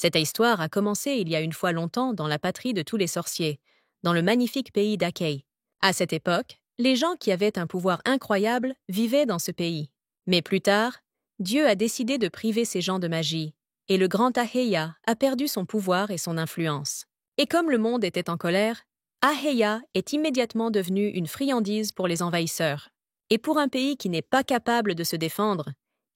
Cette histoire a commencé il y a une fois longtemps dans la patrie de tous les sorciers, dans le magnifique pays d'Akei. À cette époque, les gens qui avaient un pouvoir incroyable vivaient dans ce pays. Mais plus tard, Dieu a décidé de priver ces gens de magie, et le grand Aheya a perdu son pouvoir et son influence. Et comme le monde était en colère, Aheya est immédiatement devenu une friandise pour les envahisseurs. Et pour un pays qui n'est pas capable de se défendre,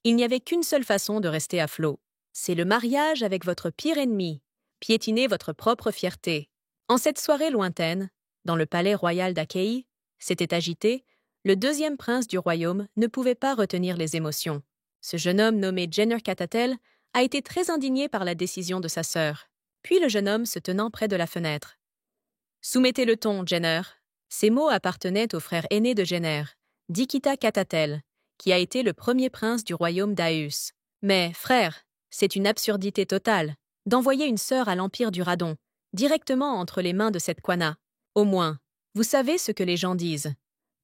il n'y avait qu'une seule façon de rester à flot. C'est le mariage avec votre pire ennemi, piétiner votre propre fierté. En cette soirée lointaine, dans le palais royal d'Akei, s'était agité, le deuxième prince du royaume ne pouvait pas retenir les émotions. Ce jeune homme nommé Jenner Catatel a été très indigné par la décision de sa sœur. Puis le jeune homme se tenant près de la fenêtre. « Soumettez le ton, Jenner !» Ces mots appartenaient au frère aîné de Jenner, Dikita Catatel, qui a été le premier prince du royaume d'Aeus. Mais, frère, c'est une absurdité totale d'envoyer une sœur à l'empire du Radon, directement entre les mains de cette Quana. Au moins, vous savez ce que les gens disent.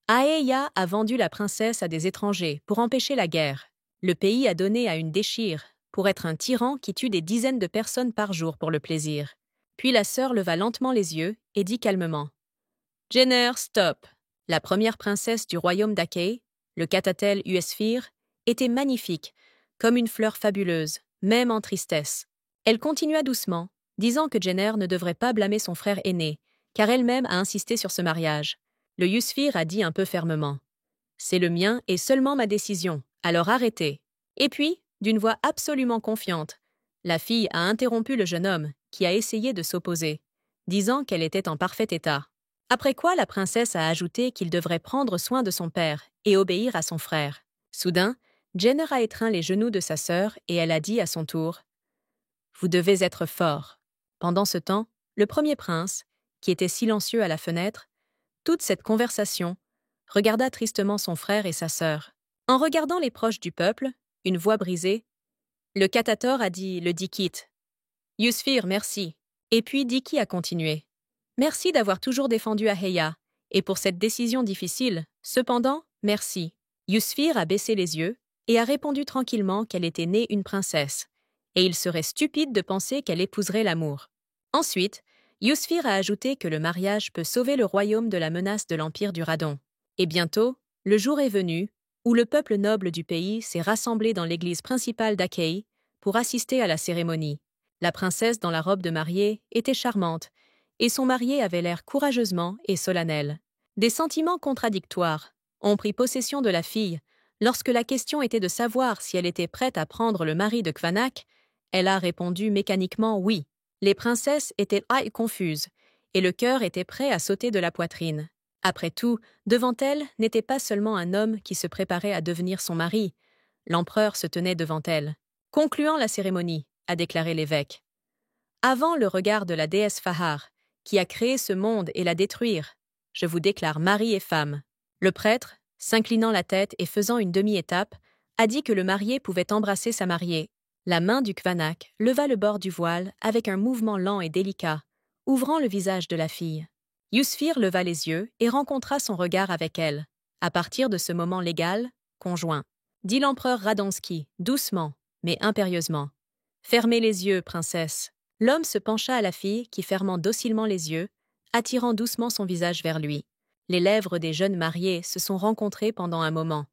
Aeya a vendu la princesse à des étrangers pour empêcher la guerre. Le pays a donné à une déchire pour être un tyran qui tue des dizaines de personnes par jour pour le plaisir. Puis la sœur leva lentement les yeux et dit calmement « Jenner, stop !» La première princesse du royaume d'Akei, le Catatel Uesphir, était magnifique, comme une fleur fabuleuse, même en tristesse. Elle continua doucement, disant que Jenner ne devrait pas blâmer son frère aîné, car elle-même a insisté sur ce mariage. Le Uesphir a dit un peu fermement « C'est le mien et seulement ma décision, alors arrêtez !» Et puis, d'une voix absolument confiante, la fille a interrompu le jeune homme, qui a essayé de s'opposer, disant qu'elle était en parfait état. Après quoi la princesse a ajouté qu'il devrait prendre soin de son père et obéir à son frère. Soudain, Jenner a étreint les genoux de sa sœur et elle a dit à son tour « Vous devez être fort ». Pendant ce temps, le premier prince, qui était silencieux à la fenêtre, toute cette conversation, regarda tristement son frère et sa sœur. En regardant les proches du peuple, une voix brisée, le Catator a dit le Dikit. « Uesphir, merci ». Et puis Diki a continué. « Merci d'avoir toujours défendu Aheya, et pour cette décision difficile, cependant, merci ». Uesphir a baissé les yeux et a répondu tranquillement qu'elle était née une princesse, et il serait stupide de penser qu'elle épouserait l'amour. Ensuite, Uesphir a ajouté que le mariage peut sauver le royaume de la menace de l'empire du Radon. Et bientôt, le jour est venu où le peuple noble du pays s'est rassemblé dans l'église principale d'Akei pour assister à la cérémonie. La princesse dans la robe de mariée était charmante, et son marié avait l'air courageusement et solennel. Des sentiments contradictoires ont pris possession de la fille. Lorsque la question était de savoir si elle était prête à prendre le mari de Quanaq, elle a répondu mécaniquement oui. Les princesses étaient confuses, et le cœur était prêt à sauter de la poitrine. Après tout, devant elle n'était pas seulement un homme qui se préparait à devenir son mari. L'empereur se tenait devant elle. Concluant la cérémonie, a déclaré l'évêque. Avant le regard de la déesse Fahar, qui a créé ce monde et la détruire, je vous déclare mari et femme. Le prêtre, s'inclinant la tête et faisant une demi-étape, a dit que le marié pouvait embrasser sa mariée. La main du Quanaq leva le bord du voile avec un mouvement lent et délicat, ouvrant le visage de la fille. Uesphir leva les yeux et rencontra son regard avec elle. À partir de ce moment légal, conjoint, dit l'empereur Radonsky, doucement, mais impérieusement. « Fermez les yeux, princesse !» L'homme se pencha à la fille qui, fermant docilement les yeux, attirant doucement son visage vers lui. Les lèvres des jeunes mariés se sont rencontrées pendant un moment,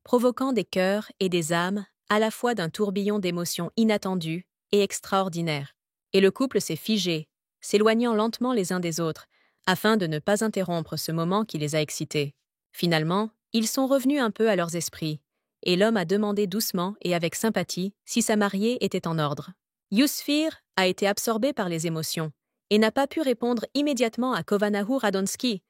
provoquant des cœurs et des âmes à la fois d'un tourbillon d'émotions inattendues et extraordinaires. Et le couple s'est figé, s'éloignant lentement les uns des autres, afin de ne pas interrompre ce moment qui les a excités. Finalement, ils sont revenus un peu à leurs esprits, et l'homme a demandé doucement et avec sympathie si sa mariée était en ordre. Uesphir a été absorbé par les émotions et n'a pas pu répondre immédiatement à Kovanahu Radonsky,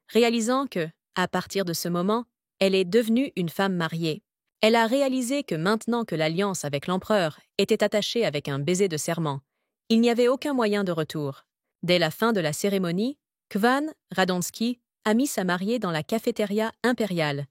réalisant que, à partir de ce moment, elle est devenue une femme mariée. Elle a réalisé que maintenant que l'alliance avec l'empereur était attachée avec un baiser de serment, il n'y avait aucun moyen de retour. Dès la fin de la cérémonie, Kvan Radonsky a mis sa mariée dans la cafétéria impériale,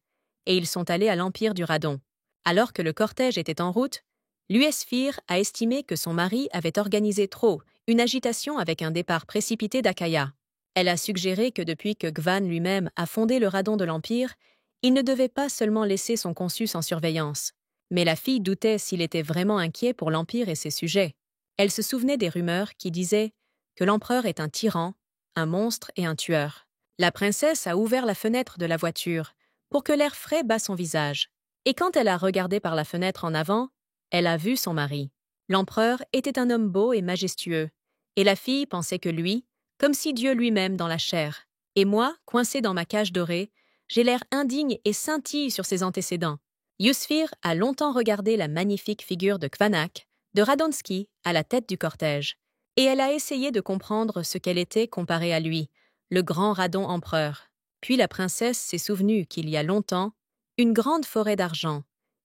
et ils sont allés à l'empire du Radon. Alors que le cortège était en route, l'Uesphir a estimé que son mari avait organisé trop une agitation avec un départ précipité d'Akaya. Elle a suggéré que depuis que Kvan lui-même a fondé le Radon de l'Empire, il ne devait pas seulement laisser son conçu sans surveillance. Mais la fille doutait s'il était vraiment inquiet pour l'Empire et ses sujets. Elle se souvenait des rumeurs qui disaient que l'empereur est un tyran, un monstre et un tueur. La princesse a ouvert la fenêtre de la voiture pour que l'air frais bat son visage. Et quand elle a regardé par la fenêtre en avant, elle a vu son mari. L'empereur était un homme beau et majestueux, et la fille pensait que lui, comme si Dieu lui-même dans la chair. Et moi, coincée dans ma cage dorée, j'ai l'air indigne et scintille sur ses antécédents. Yusfir a longtemps regardé la magnifique figure de Kvanak, de Radonsky, à la tête du cortège, et elle a essayé de comprendre ce qu'elle était comparée à lui, le grand Radon empereur. Puis la princesse s'est souvenue qu'il y a longtemps, une grande forêt d'argent,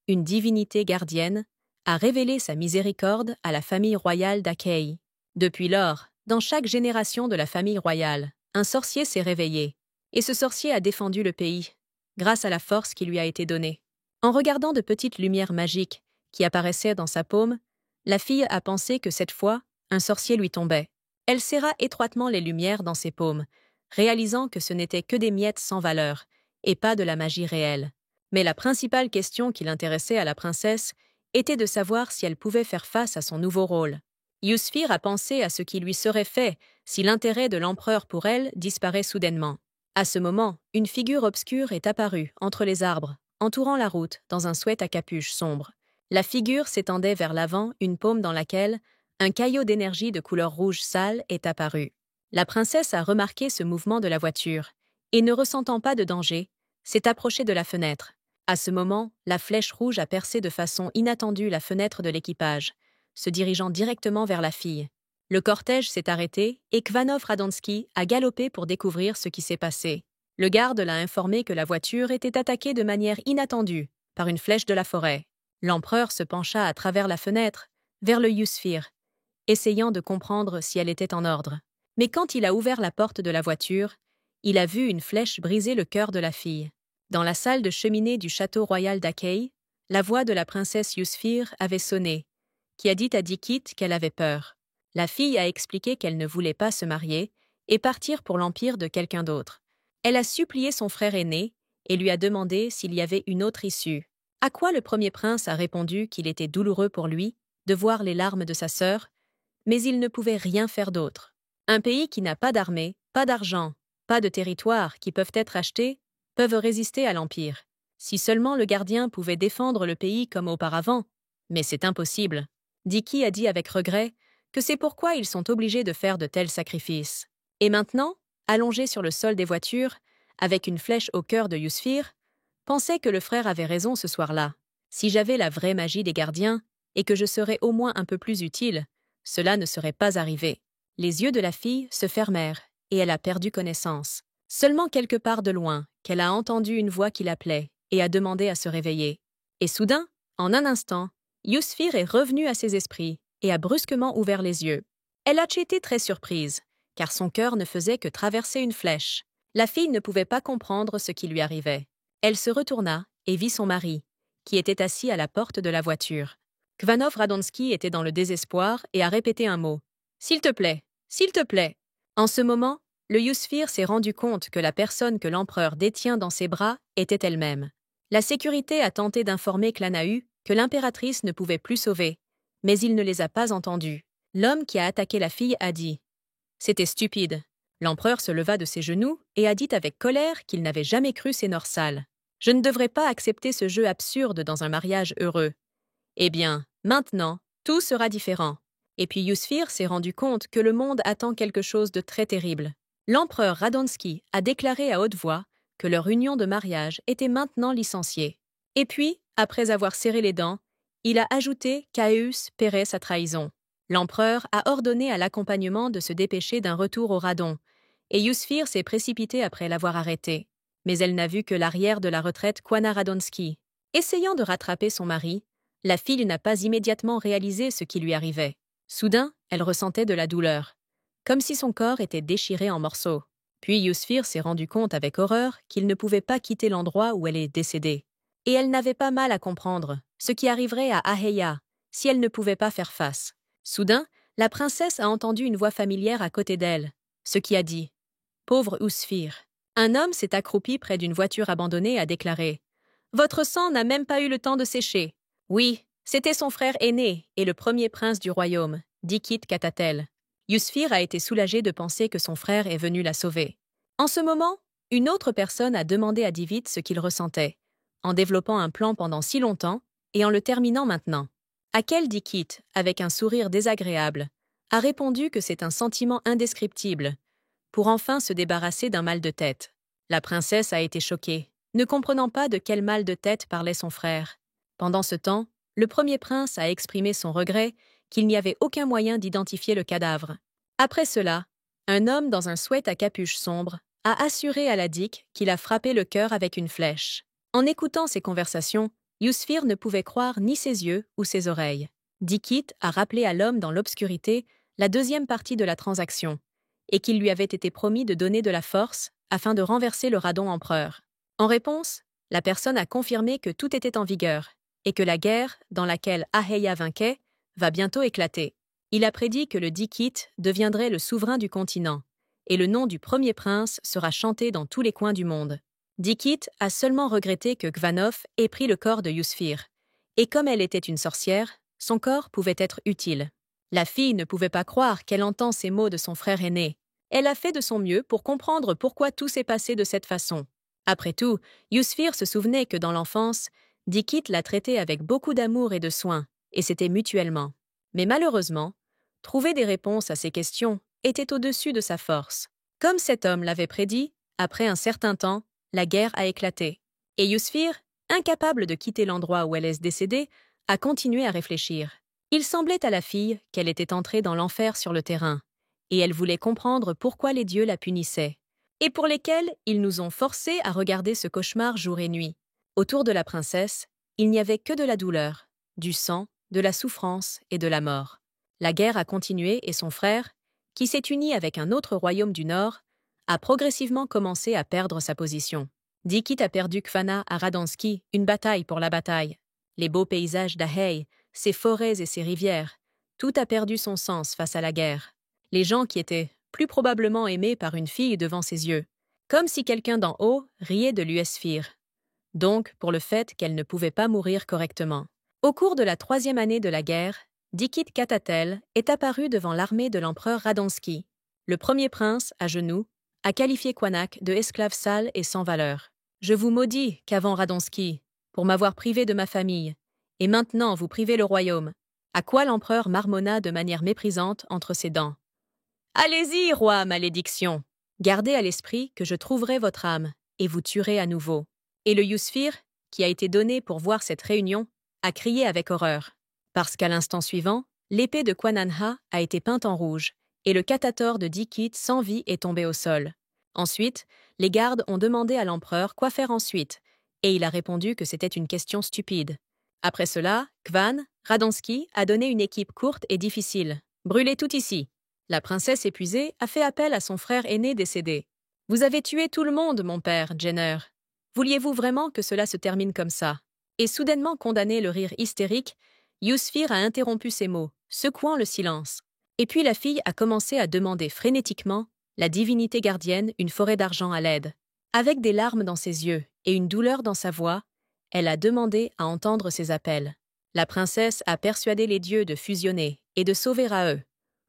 une divinité gardienne, a révélé sa miséricorde à la famille royale d'Achaïe. Depuis lors, dans chaque génération de la famille royale, un sorcier s'est réveillé, et ce sorcier a défendu le pays, grâce à la force qui lui a été donnée. En regardant de petites lumières magiques qui apparaissaient dans sa paume, la fille a pensé que cette fois, un sorcier lui tombait. Elle serra étroitement les lumières dans ses paumes, réalisant que ce n'étaient que des miettes sans valeur, et pas de la magie réelle. Mais la principale question qui l'intéressait à la princesse était de savoir si elle pouvait faire face à son nouveau rôle. Yusfir a pensé à ce qui lui serait fait si l'intérêt de l'empereur pour elle disparaît soudainement. À ce moment, une figure obscure est apparue entre les arbres, entourant la route dans un sweat à capuche sombre. La figure s'étendait vers l'avant, une paume dans laquelle un caillot d'énergie de couleur rouge sale est apparu. La princesse a remarqué ce mouvement de la voiture et, ne ressentant pas de danger, s'est approchée de la fenêtre. À ce moment, la flèche rouge a percé de façon inattendue la fenêtre de l'équipage, se dirigeant directement vers la fille. Le cortège s'est arrêté et Kvanov Radonsky a galopé pour découvrir ce qui s'est passé. Le garde l'a informé que la voiture était attaquée de manière inattendue par une flèche de la forêt. L'empereur se pencha à travers la fenêtre, vers le Yusfir, essayant de comprendre si elle était en ordre. Mais quand il a ouvert la porte de la voiture, il a vu une flèche briser le cœur de la fille. Dans la salle de cheminée du château royal d'Achaïe, la voix de la princesse Yusfir avait sonné, qui a dit à Dikit qu'elle avait peur. La fille a expliqué qu'elle ne voulait pas se marier et partir pour l'empire de quelqu'un d'autre. Elle a supplié son frère aîné et lui a demandé s'il y avait une autre issue. À quoi le premier prince a répondu qu'il était douloureux pour lui de voir les larmes de sa sœur, mais il ne pouvait rien faire d'autre. Un pays qui n'a pas d'armée, pas d'argent, pas de territoire qui peuvent être achetés, peuvent résister à l'Empire. Si seulement le gardien pouvait défendre le pays comme auparavant. Mais c'est impossible. Diki a dit avec regret que c'est pourquoi ils sont obligés de faire de tels sacrifices. Et maintenant, allongé sur le sol des voitures, avec une flèche au cœur de Yusfir, pensait que le frère avait raison ce soir-là. Si j'avais la vraie magie des gardiens, et que je serais au moins un peu plus utile, cela ne serait pas arrivé. Les yeux de la fille se fermèrent, et elle a perdu connaissance. Seulement quelque part de loin, qu'elle a entendu une voix qui l'appelait, et a demandé à se réveiller. Et soudain, en un instant, Yusfir est revenu à ses esprits, et a brusquement ouvert les yeux. Elle a été très surprise, car son cœur ne faisait que traverser une flèche. La fille ne pouvait pas comprendre ce qui lui arrivait. Elle se retourna et vit son mari, qui était assis à la porte de la voiture. Kvanov Radonsky était dans le désespoir et a répété un mot. « S'il te plaît, s'il te plaît !» En ce moment, le Yusfir s'est rendu compte que la personne que l'empereur détient dans ses bras était elle-même. La sécurité a tenté d'informer Klanahu que l'impératrice ne pouvait plus sauver, mais il ne les a pas entendus. L'homme qui a attaqué la fille a dit « C'était stupide ». L'empereur se leva de ses genoux et a dit avec colère qu'il n'avait jamais cru ces Norsales. « Je ne devrais pas accepter ce jeu absurde dans un mariage heureux. » Eh bien, maintenant, tout sera différent. Et puis Yusfir s'est rendu compte que le monde attend quelque chose de très terrible. L'empereur Radonsky a déclaré à haute voix que leur union de mariage était maintenant licenciée. Et puis, après avoir serré les dents, il a ajouté qu'Aeus paierait sa trahison. L'empereur a ordonné à l'accompagnement de se dépêcher d'un retour au Radon, et Yusfir s'est précipitée après l'avoir arrêté. Mais elle n'a vu que l'arrière de la retraite Kwana Radonsky. Essayant de rattraper son mari, la fille n'a pas immédiatement réalisé ce qui lui arrivait. Soudain, elle ressentait de la douleur, comme si son corps était déchiré en morceaux. Puis Yusfir s'est rendu compte avec horreur qu'il ne pouvait pas quitter l'endroit où elle est décédée. Et elle n'avait pas mal à comprendre ce qui arriverait à Aheya si elle ne pouvait pas faire face. Soudain, la princesse a entendu une voix familière à côté d'elle, ce qui a dit « Pauvre Yusfir ». Un homme s'est accroupi près d'une voiture abandonnée et a déclaré « Votre sang n'a même pas eu le temps de sécher. » Oui, c'était son frère aîné et le premier prince du royaume, Dikit Katatel. Yusfir a été soulagé de penser que son frère est venu la sauver. En ce moment, une autre personne a demandé à Divit ce qu'il ressentait, en développant un plan pendant si longtemps et en le terminant maintenant. Akel Dikit, avec un sourire désagréable, a répondu que c'est un sentiment indescriptible, pour enfin se débarrasser d'un mal de tête. La princesse a été choquée, ne comprenant pas de quel mal de tête parlait son frère. Pendant ce temps, le premier prince a exprimé son regret qu'il n'y avait aucun moyen d'identifier le cadavre. Après cela, un homme dans un sweat à capuche sombre a assuré à Ladik qu'il a frappé le cœur avec une flèche. En écoutant ces conversations, Yusfir ne pouvait croire ni ses yeux ou ses oreilles. Dikit a rappelé à l'homme dans l'obscurité la deuxième partie de la transaction, et qu'il lui avait été promis de donner de la force afin de renverser le radon empereur. En réponse, la personne a confirmé que tout était en vigueur, et que la guerre, dans laquelle Aheya vainquait, va bientôt éclater. Il a prédit que le Dikit deviendrait le souverain du continent, et le nom du premier prince sera chanté dans tous les coins du monde. Dikit a seulement regretté que Gvanov ait pris le corps de Yusfir, et comme elle était une sorcière, son corps pouvait être utile. La fille ne pouvait pas croire qu'elle entend ces mots de son frère aîné. Elle a fait de son mieux pour comprendre pourquoi tout s'est passé de cette façon. Après tout, Yusfir se souvenait que dans l'enfance, Dikit l'a traité avec beaucoup d'amour et de soin, et c'était mutuellement. Mais malheureusement, trouver des réponses à ces questions était au-dessus de sa force. Comme cet homme l'avait prédit, après un certain temps, la guerre a éclaté. Et Yusfir, incapable de quitter l'endroit où elle est décédée, a continué à réfléchir. Il semblait à la fille qu'elle était entrée dans l'enfer sur le terrain, et elle voulait comprendre pourquoi les dieux la punissaient, et pour lesquels ils nous ont forcés à regarder ce cauchemar jour et nuit. Autour de la princesse, il n'y avait que de la douleur, du sang, de la souffrance et de la mort. La guerre a continué et son frère, qui s'est uni avec un autre royaume du Nord, a progressivement commencé à perdre sa position. Dikit a perdu Kfana à Radansky, une bataille pour la bataille. Les beaux paysages d'Ahey, ses forêts et ses rivières, tout a perdu son sens face à la guerre. Les gens qui étaient plus probablement aimés par une fille devant ses yeux, comme si quelqu'un d'en haut riait de l'Uesphir. Donc pour le fait qu'elle ne pouvait pas mourir correctement. Au cours de la 3e année de la guerre, Dikit Katatel est apparu devant l'armée de l'empereur Radansky. Le premier prince, à genoux, a qualifié Kwanak de esclave sale et sans valeur. « Je vous maudis, qu'avant Radansky, pour m'avoir privé de ma famille, et maintenant vous privez le royaume. » À quoi l'empereur marmonna de manière méprisante entre ses dents. « Allez-y, roi, malédiction! Gardez à l'esprit que je trouverai votre âme, et vous tuerai à nouveau. » Et le Yusfir, qui a été donné pour voir cette réunion, a crié avec horreur. Parce qu'à l'instant suivant, l'épée de Kwananha a été peinte en rouge, et le catator de Dikit sans vie est tombé au sol. Ensuite, les gardes ont demandé à l'empereur quoi faire ensuite, et il a répondu que c'était une question stupide. Après cela, Kvan, Radansky, a donné une équipe courte et difficile. « Brûlez tout ici !» La princesse épuisée a fait appel à son frère aîné décédé. « Vous avez tué tout le monde, mon père, Jenner. Vouliez-vous vraiment que cela se termine comme ça ?» Et soudainement condamné le rire hystérique, Yusfir a interrompu ses mots, secouant le silence. Et puis la fille a commencé à demander frénétiquement, la divinité gardienne, une forêt d'argent à l'aide. Avec des larmes dans ses yeux et une douleur dans sa voix, elle a demandé à entendre ses appels. La princesse a persuadé les dieux de fusionner et de sauver à eux,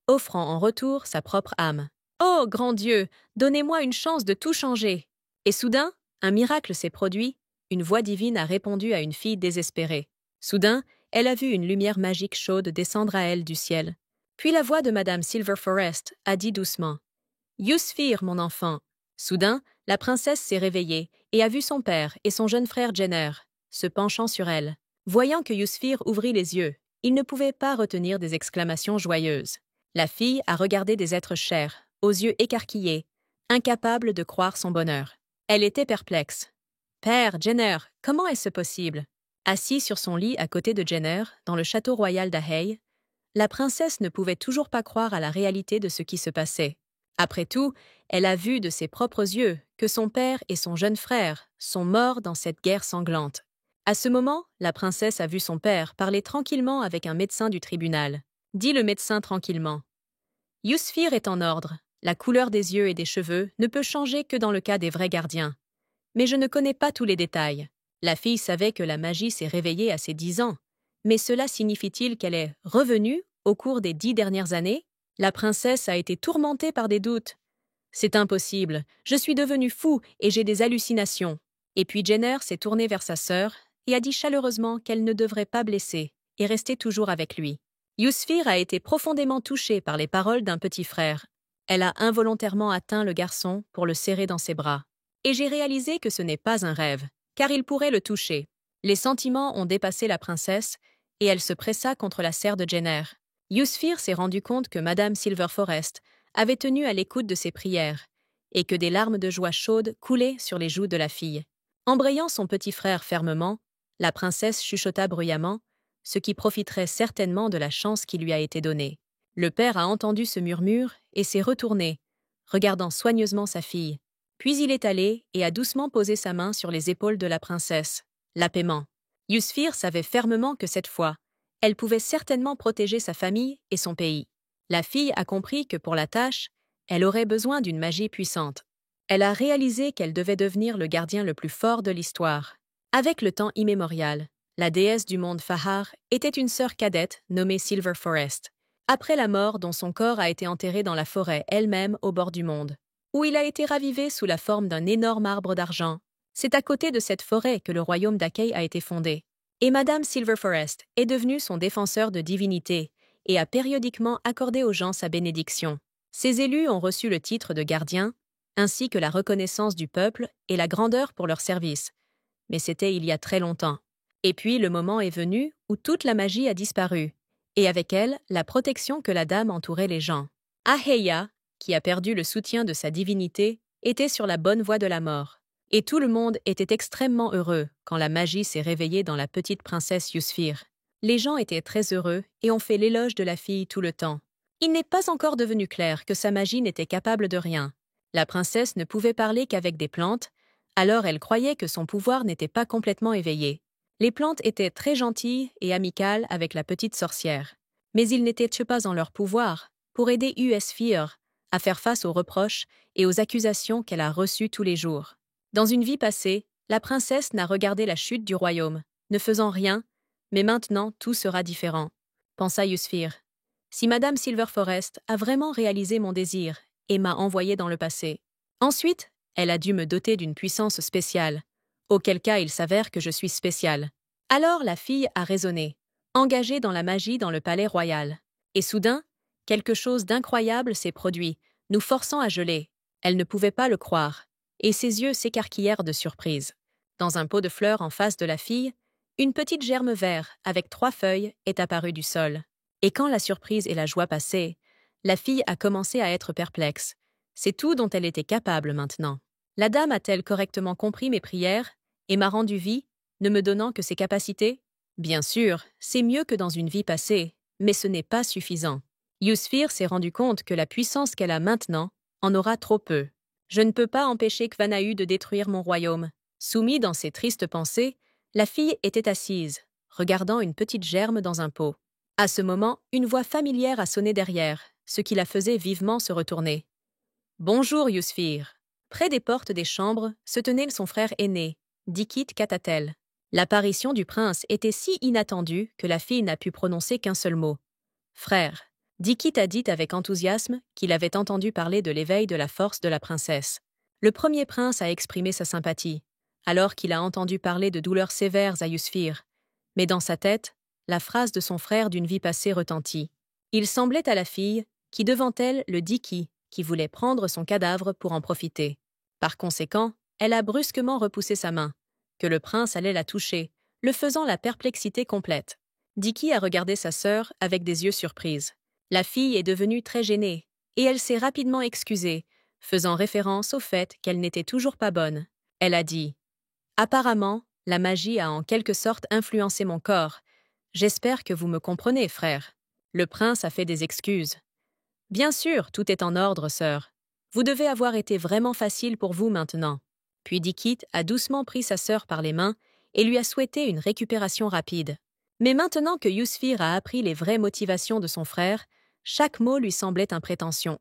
offrant en retour sa propre âme. « Oh, grand Dieu, donnez-moi une chance de tout changer !» Et soudain, un miracle s'est produit, une voix divine a répondu à une fille désespérée. Soudain, elle a vu une lumière magique chaude descendre à elle du ciel. Puis la voix de Madame Silverforest a dit doucement « Yusfir, mon enfant !» Soudain, la princesse s'est réveillée et a vu son père et son jeune frère Jenner, se penchant sur elle. Voyant que Yusfir ouvrit les yeux, il ne pouvait pas retenir des exclamations joyeuses. La fille a regardé des êtres chers, aux yeux écarquillés, incapable de croire son bonheur. Elle était perplexe. « Père, Jenner, comment est-ce possible ?» Assise sur son lit à côté de Jenner, dans le château royal d'Ahey, la princesse ne pouvait toujours pas croire à la réalité de ce qui se passait. Après tout, elle a vu de ses propres yeux que son père et son jeune frère sont morts dans cette guerre sanglante. À ce moment, la princesse a vu son père parler tranquillement avec un médecin du tribunal. Dit le médecin tranquillement. « Yusfir est en ordre. La couleur des yeux et des cheveux ne peut changer que dans le cas des vrais gardiens. Mais je ne connais pas tous les détails. La fille savait que la magie s'est réveillée à ses 10 ans. Mais cela signifie-t-il qu'elle est revenue au cours des 10 dernières années? La princesse a été tourmentée par des doutes. C'est impossible, je suis devenu fou et j'ai des hallucinations. Et puis Jenner s'est tournée vers sa sœur et a dit chaleureusement qu'elle ne devrait pas blesser et rester toujours avec lui. Yusfir a été profondément touchée par les paroles d'un petit frère. Elle a involontairement atteint le garçon pour le serrer dans ses bras. Et j'ai réalisé que ce n'est pas un rêve, car il pourrait le toucher. Les sentiments ont dépassé la princesse et elle se pressa contre la serre de Jenner. Yusfir s'est rendu compte que Madame Silverforest avait tenu à l'écoute de ses prières et que des larmes de joie chaude coulaient sur les joues de la fille. Embrayant son petit frère fermement, la princesse chuchota bruyamment, ce qui profiterait certainement de la chance qui lui a été donnée. Le père a entendu ce murmure et s'est retourné, regardant soigneusement sa fille. Puis il est allé et a doucement posé sa main sur les épaules de la princesse. L'apaisement. Yusfir savait fermement que cette fois, elle pouvait certainement protéger sa famille et son pays. La fille a compris que pour la tâche, elle aurait besoin d'une magie puissante. Elle a réalisé qu'elle devait devenir le gardien le plus fort de l'histoire. Avec le temps immémorial, la déesse du monde Fahar était une sœur cadette nommée Silverforest. Après la mort dont son corps a été enterré dans la forêt elle-même au bord du monde, où il a été ravivé sous la forme d'un énorme arbre d'argent. C'est à côté de cette forêt que le royaume d'Akei a été fondé. Et Madame Silverforest est devenue son défenseur de divinité et a périodiquement accordé aux gens sa bénédiction. Ces élus ont reçu le titre de gardien, ainsi que la reconnaissance du peuple et la grandeur pour leur service. Mais c'était il y a très longtemps. Et puis le moment est venu où toute la magie a disparu, et avec elle, la protection que la dame entourait les gens. Aheya, qui a perdu le soutien de sa divinité, était sur la bonne voie de la mort. Et tout le monde était extrêmement heureux quand la magie s'est réveillée dans la petite princesse Yusfir. Les gens étaient très heureux et ont fait l'éloge de la fille tout le temps. Il n'est pas encore devenu clair que sa magie n'était capable de rien. La princesse ne pouvait parler qu'avec des plantes, alors elle croyait que son pouvoir n'était pas complètement éveillé. Les plantes étaient très gentilles et amicales avec la petite sorcière. Mais ils n'étaient pas en leur pouvoir pour aider Yusfir à faire face aux reproches et aux accusations qu'elle a reçues tous les jours. Dans une vie passée, la princesse n'a regardé la chute du royaume, ne faisant rien, mais maintenant tout sera différent, pensa Yusfir. Si Madame Silverforest a vraiment réalisé mon désir et m'a envoyé dans le passé. Ensuite, elle a dû me doter d'une puissance spéciale, auquel cas il s'avère que je suis spéciale. Alors la fille a raisonné, engagée dans la magie dans le palais royal. Et soudain, quelque chose d'incroyable s'est produit, nous forçant à geler. Elle ne pouvait pas le croire, et ses yeux s'écarquillèrent de surprise. Dans un pot de fleurs en face de la fille, une petite germe vert avec 3 feuilles est apparue du sol. Et quand la surprise et la joie passaient, la fille a commencé à être perplexe. C'est tout dont elle était capable maintenant. La dame a-t-elle correctement compris mes prières et m'a rendu vie, ne me donnant que ses capacités? Bien sûr, c'est mieux que dans une vie passée, mais ce n'est pas suffisant. Yusfir s'est rendu compte que la puissance qu'elle a maintenant en aura trop peu. Je ne peux pas empêcher Kvanahu de détruire mon royaume. Soumis dans ses tristes pensées, la fille était assise, regardant une petite germe dans un pot. À ce moment, une voix familière a sonné derrière, ce qui la faisait vivement se retourner. « Bonjour, Yusfir !» Près des portes des chambres se tenait son frère aîné, Dikit Katatel. L'apparition du prince était si inattendue que la fille n'a pu prononcer qu'un seul mot. « Frère !» Dikit a dit avec enthousiasme qu'il avait entendu parler de l'éveil de la force de la princesse. Le premier prince a exprimé sa sympathie, alors qu'il a entendu parler de douleurs sévères à Yusfir. Mais dans sa tête, la phrase de son frère d'une vie passée retentit. Il semblait à la fille, qui devant elle le Diki, qui voulait prendre son cadavre pour en profiter. Par conséquent, elle a brusquement repoussé sa main, que le prince allait la toucher, le faisant la perplexité complète. Diki a regardé sa sœur avec des yeux surprises. La fille est devenue très gênée, et elle s'est rapidement excusée, faisant référence au fait qu'elle n'était toujours pas bonne. Elle a dit « Apparemment, la magie a en quelque sorte influencé mon corps. J'espère que vous me comprenez, frère. » Le prince a fait des excuses. « Bien sûr, tout est en ordre, sœur. Vous devez avoir été vraiment facile pour vous maintenant. » Puis Dikit a doucement pris sa sœur par les mains et lui a souhaité une récupération rapide. Mais maintenant que Yusfir a appris les vraies motivations de son frère, chaque mot lui semblait une prétention.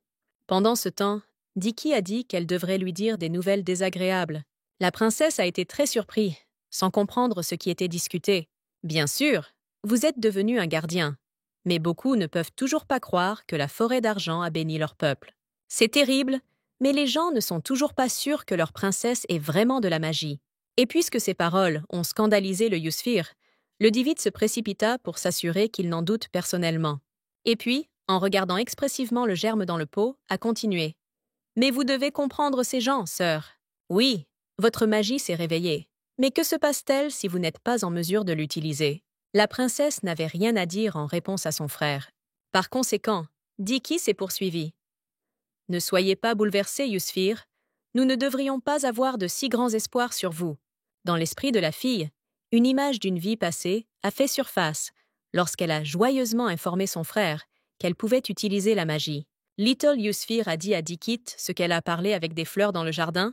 Pendant ce temps, Diki a dit qu'elle devrait lui dire des nouvelles désagréables. La princesse a été très surprise, sans comprendre ce qui était discuté. « Bien sûr, vous êtes devenu un gardien. Mais beaucoup ne peuvent toujours pas croire que la forêt d'argent a béni leur peuple. C'est terrible, mais les gens ne sont toujours pas sûrs que leur princesse est vraiment de la magie. Et puisque ces paroles ont scandalisé le Yusfir, le Divide se précipita pour s'assurer qu'il n'en doute personnellement. Et puis, en regardant expressivement le germe dans le pot, a continué. « Mais vous devez comprendre ces gens, sœur. Oui, votre magie s'est réveillée. Mais que se passe-t-il si vous n'êtes pas en mesure de l'utiliser ?» La princesse n'avait rien à dire en réponse à son frère. Par conséquent, Diki s'est poursuivi. « Ne soyez pas bouleversé, Yusfir. Nous ne devrions pas avoir de si grands espoirs sur vous. » Dans l'esprit de la fille, une image d'une vie passée a fait surface lorsqu'elle a joyeusement informé son frère qu'elle pouvait utiliser la magie. Little Yusfir a dit à Dikit ce qu'elle a parlé avec des fleurs dans le jardin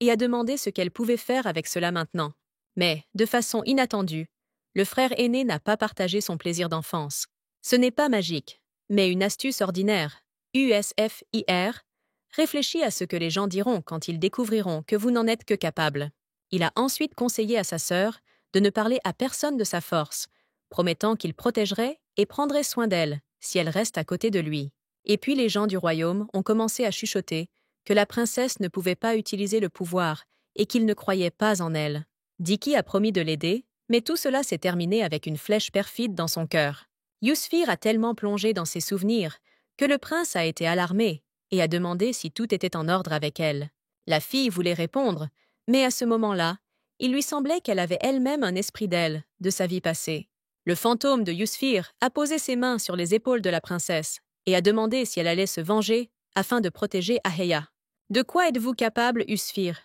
et a demandé ce qu'elle pouvait faire avec cela maintenant. Mais, de façon inattendue, le frère aîné n'a pas partagé son plaisir d'enfance. Ce n'est pas magique, mais une astuce ordinaire, USFIR, réfléchis à ce que les gens diront quand ils découvriront que vous n'en êtes que capable. Il a ensuite conseillé à sa sœur de ne parler à personne de sa force, promettant qu'il protégerait et prendrait soin d'elle si elle reste à côté de lui. Et puis les gens du royaume ont commencé à chuchoter que la princesse ne pouvait pas utiliser le pouvoir et qu'ils ne croyaient pas en elle. Diki a promis de l'aider, mais tout cela s'est terminé avec une flèche perfide dans son cœur. Yusfir a tellement plongé dans ses souvenirs que le prince a été alarmé et a demandé si tout était en ordre avec elle. La fille voulait répondre, mais à ce moment-là, il lui semblait qu'elle avait elle-même un esprit d'elle, de sa vie passée. Le fantôme de Yusfir a posé ses mains sur les épaules de la princesse et a demandé si elle allait se venger afin de protéger Aheya. « De quoi êtes-vous capable, Yusfir?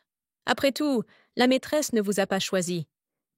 Après tout, la maîtresse ne vous a pas choisi.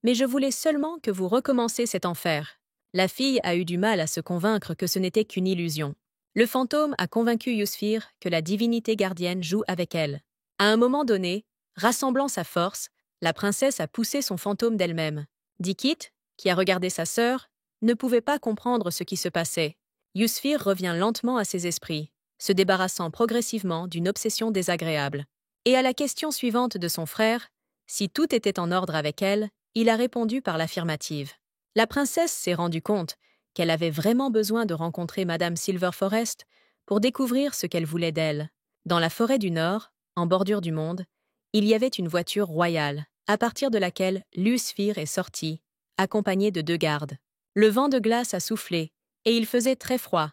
Mais je voulais seulement que vous recommenciez cet enfer. » La fille a eu du mal à se convaincre que ce n'était qu'une illusion. Le fantôme a convaincu Yusfir que la divinité gardienne joue avec elle. À un moment donné, rassemblant sa force, la princesse a poussé son fantôme d'elle-même. Dikit, qui a regardé sa sœur, ne pouvait pas comprendre ce qui se passait. Yusfir revient lentement à ses esprits, se débarrassant progressivement d'une obsession désagréable. Et à la question suivante de son frère, si tout était en ordre avec elle, il a répondu par l'affirmative. La princesse s'est rendue compte qu'elle avait vraiment besoin de rencontrer Madame Silverforest pour découvrir ce qu'elle voulait d'elle. Dans la forêt du Nord, en bordure du monde, il y avait une voiture royale, à partir de laquelle Yusfir est sorti, accompagné de 2 gardes. Le vent de glace a soufflé, et il faisait très froid.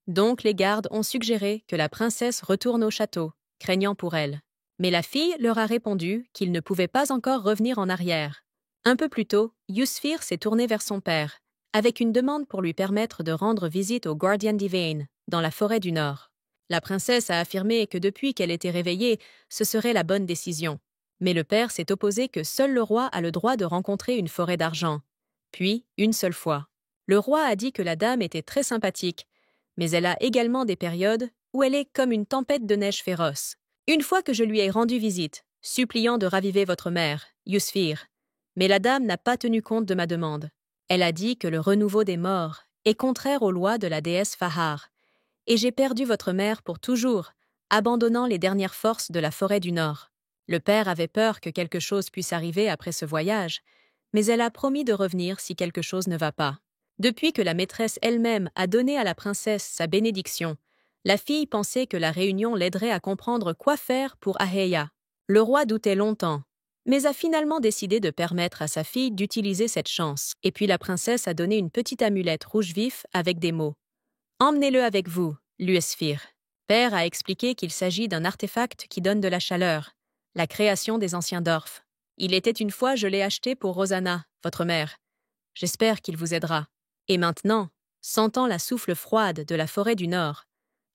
Donc les gardes ont suggéré que la princesse retourne au château, craignant pour elle. Mais la fille leur a répondu qu'il ne pouvait pas encore revenir en arrière. Un peu plus tôt, Yusfir s'est tourné vers son père, avec une demande pour lui permettre de rendre visite au Guardian Divine, dans la forêt du Nord. La princesse a affirmé que depuis qu'elle était réveillée, ce serait la bonne décision. Mais le père s'est opposé que seul le roi a le droit de rencontrer une forêt d'argent. Puis, une seule fois. Le roi a dit que la dame était très sympathique, mais elle a également des périodes où elle est comme une tempête de neige féroce. Une fois que je lui ai rendu visite, suppliant de raviver votre mère, Yusfir, mais la dame n'a pas tenu compte de ma demande. Elle a dit que le renouveau des morts est contraire aux lois de la déesse Fahar, et j'ai perdu votre mère pour toujours, abandonnant les dernières forces de la forêt du Nord. Le père avait peur que quelque chose puisse arriver après ce voyage, mais elle a promis de revenir si quelque chose ne va pas. Depuis que la maîtresse elle-même a donné à la princesse sa bénédiction, la fille pensait que la réunion l'aiderait à comprendre quoi faire pour Aheya. Le roi doutait longtemps, mais a finalement décidé de permettre à sa fille d'utiliser cette chance. Et puis la princesse a donné une petite amulette rouge vif avec des mots. « Emmenez-le avec vous, Yusfir. » Père a expliqué qu'il s'agit d'un artefact qui donne de la chaleur, la création des anciens Dorf. Il était une fois, je l'ai acheté pour Rosanna, votre mère. J'espère qu'il vous aidera. Et maintenant, sentant la souffle froide de la forêt du Nord,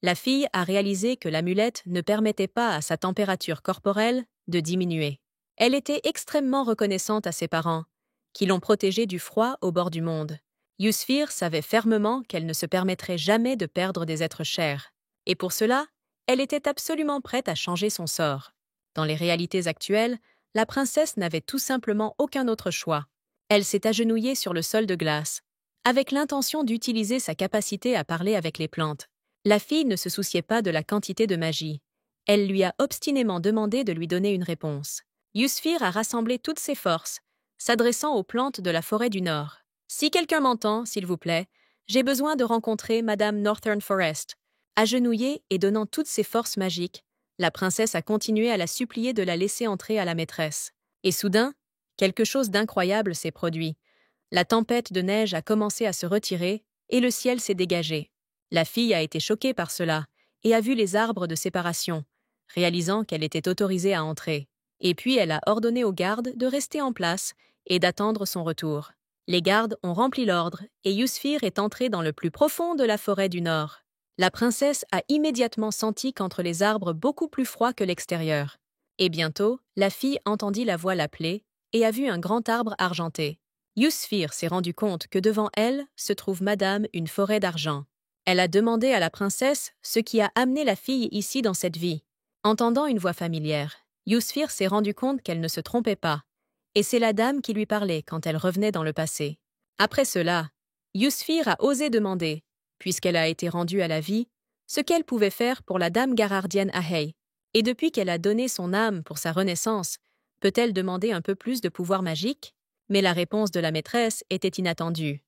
la fille a réalisé que l'amulette ne permettait pas à sa température corporelle de diminuer. Elle était extrêmement reconnaissante à ses parents, qui l'ont protégée du froid au bord du monde. Yusfir savait fermement qu'elle ne se permettrait jamais de perdre des êtres chers. Et pour cela, elle était absolument prête à changer son sort. Dans les réalités actuelles, la princesse n'avait tout simplement aucun autre choix. Elle s'est agenouillée sur le sol de glace, avec l'intention d'utiliser sa capacité à parler avec les plantes. La fille ne se souciait pas de la quantité de magie. Elle lui a obstinément demandé de lui donner une réponse. Yusfir a rassemblé toutes ses forces, s'adressant aux plantes de la forêt du Nord. « Si quelqu'un m'entend, s'il vous plaît, J'ai besoin de rencontrer Madame Northern Forest. Agenouillée et donnant toutes ses forces magiques, la princesse a continué à la supplier de la laisser entrer à la maîtresse. Et soudain, quelque chose d'incroyable s'est produit. La tempête de neige a commencé à se retirer et le ciel s'est dégagé. La fille a été choquée par cela et a vu les arbres de séparation, réalisant qu'elle était autorisée à entrer. Et puis elle a ordonné aux gardes de rester en place et d'attendre son retour. Les gardes ont rempli l'ordre et Yusfir est entré dans le plus profond de la forêt du Nord. La princesse a immédiatement senti qu'entre les arbres beaucoup plus froid que l'extérieur. Et bientôt, la fille entendit la voix l'appeler et a vu un grand arbre argenté. Yusfir s'est rendu compte que devant elle se trouve Madame une forêt d'argent. Elle a demandé à la princesse ce qui a amené la fille ici dans cette vie. Entendant une voix familière, Yusfir s'est rendu compte qu'elle ne se trompait pas. Et c'est la dame qui lui parlait quand elle revenait dans le passé. Après cela, Yusfir a osé demander, puisqu'elle a été rendue à la vie, ce qu'elle pouvait faire pour la dame garardienne Ahei. Et depuis qu'elle a donné son âme pour sa renaissance, peut-elle demander un peu plus de pouvoir magique? Mais la réponse de la maîtresse était inattendue.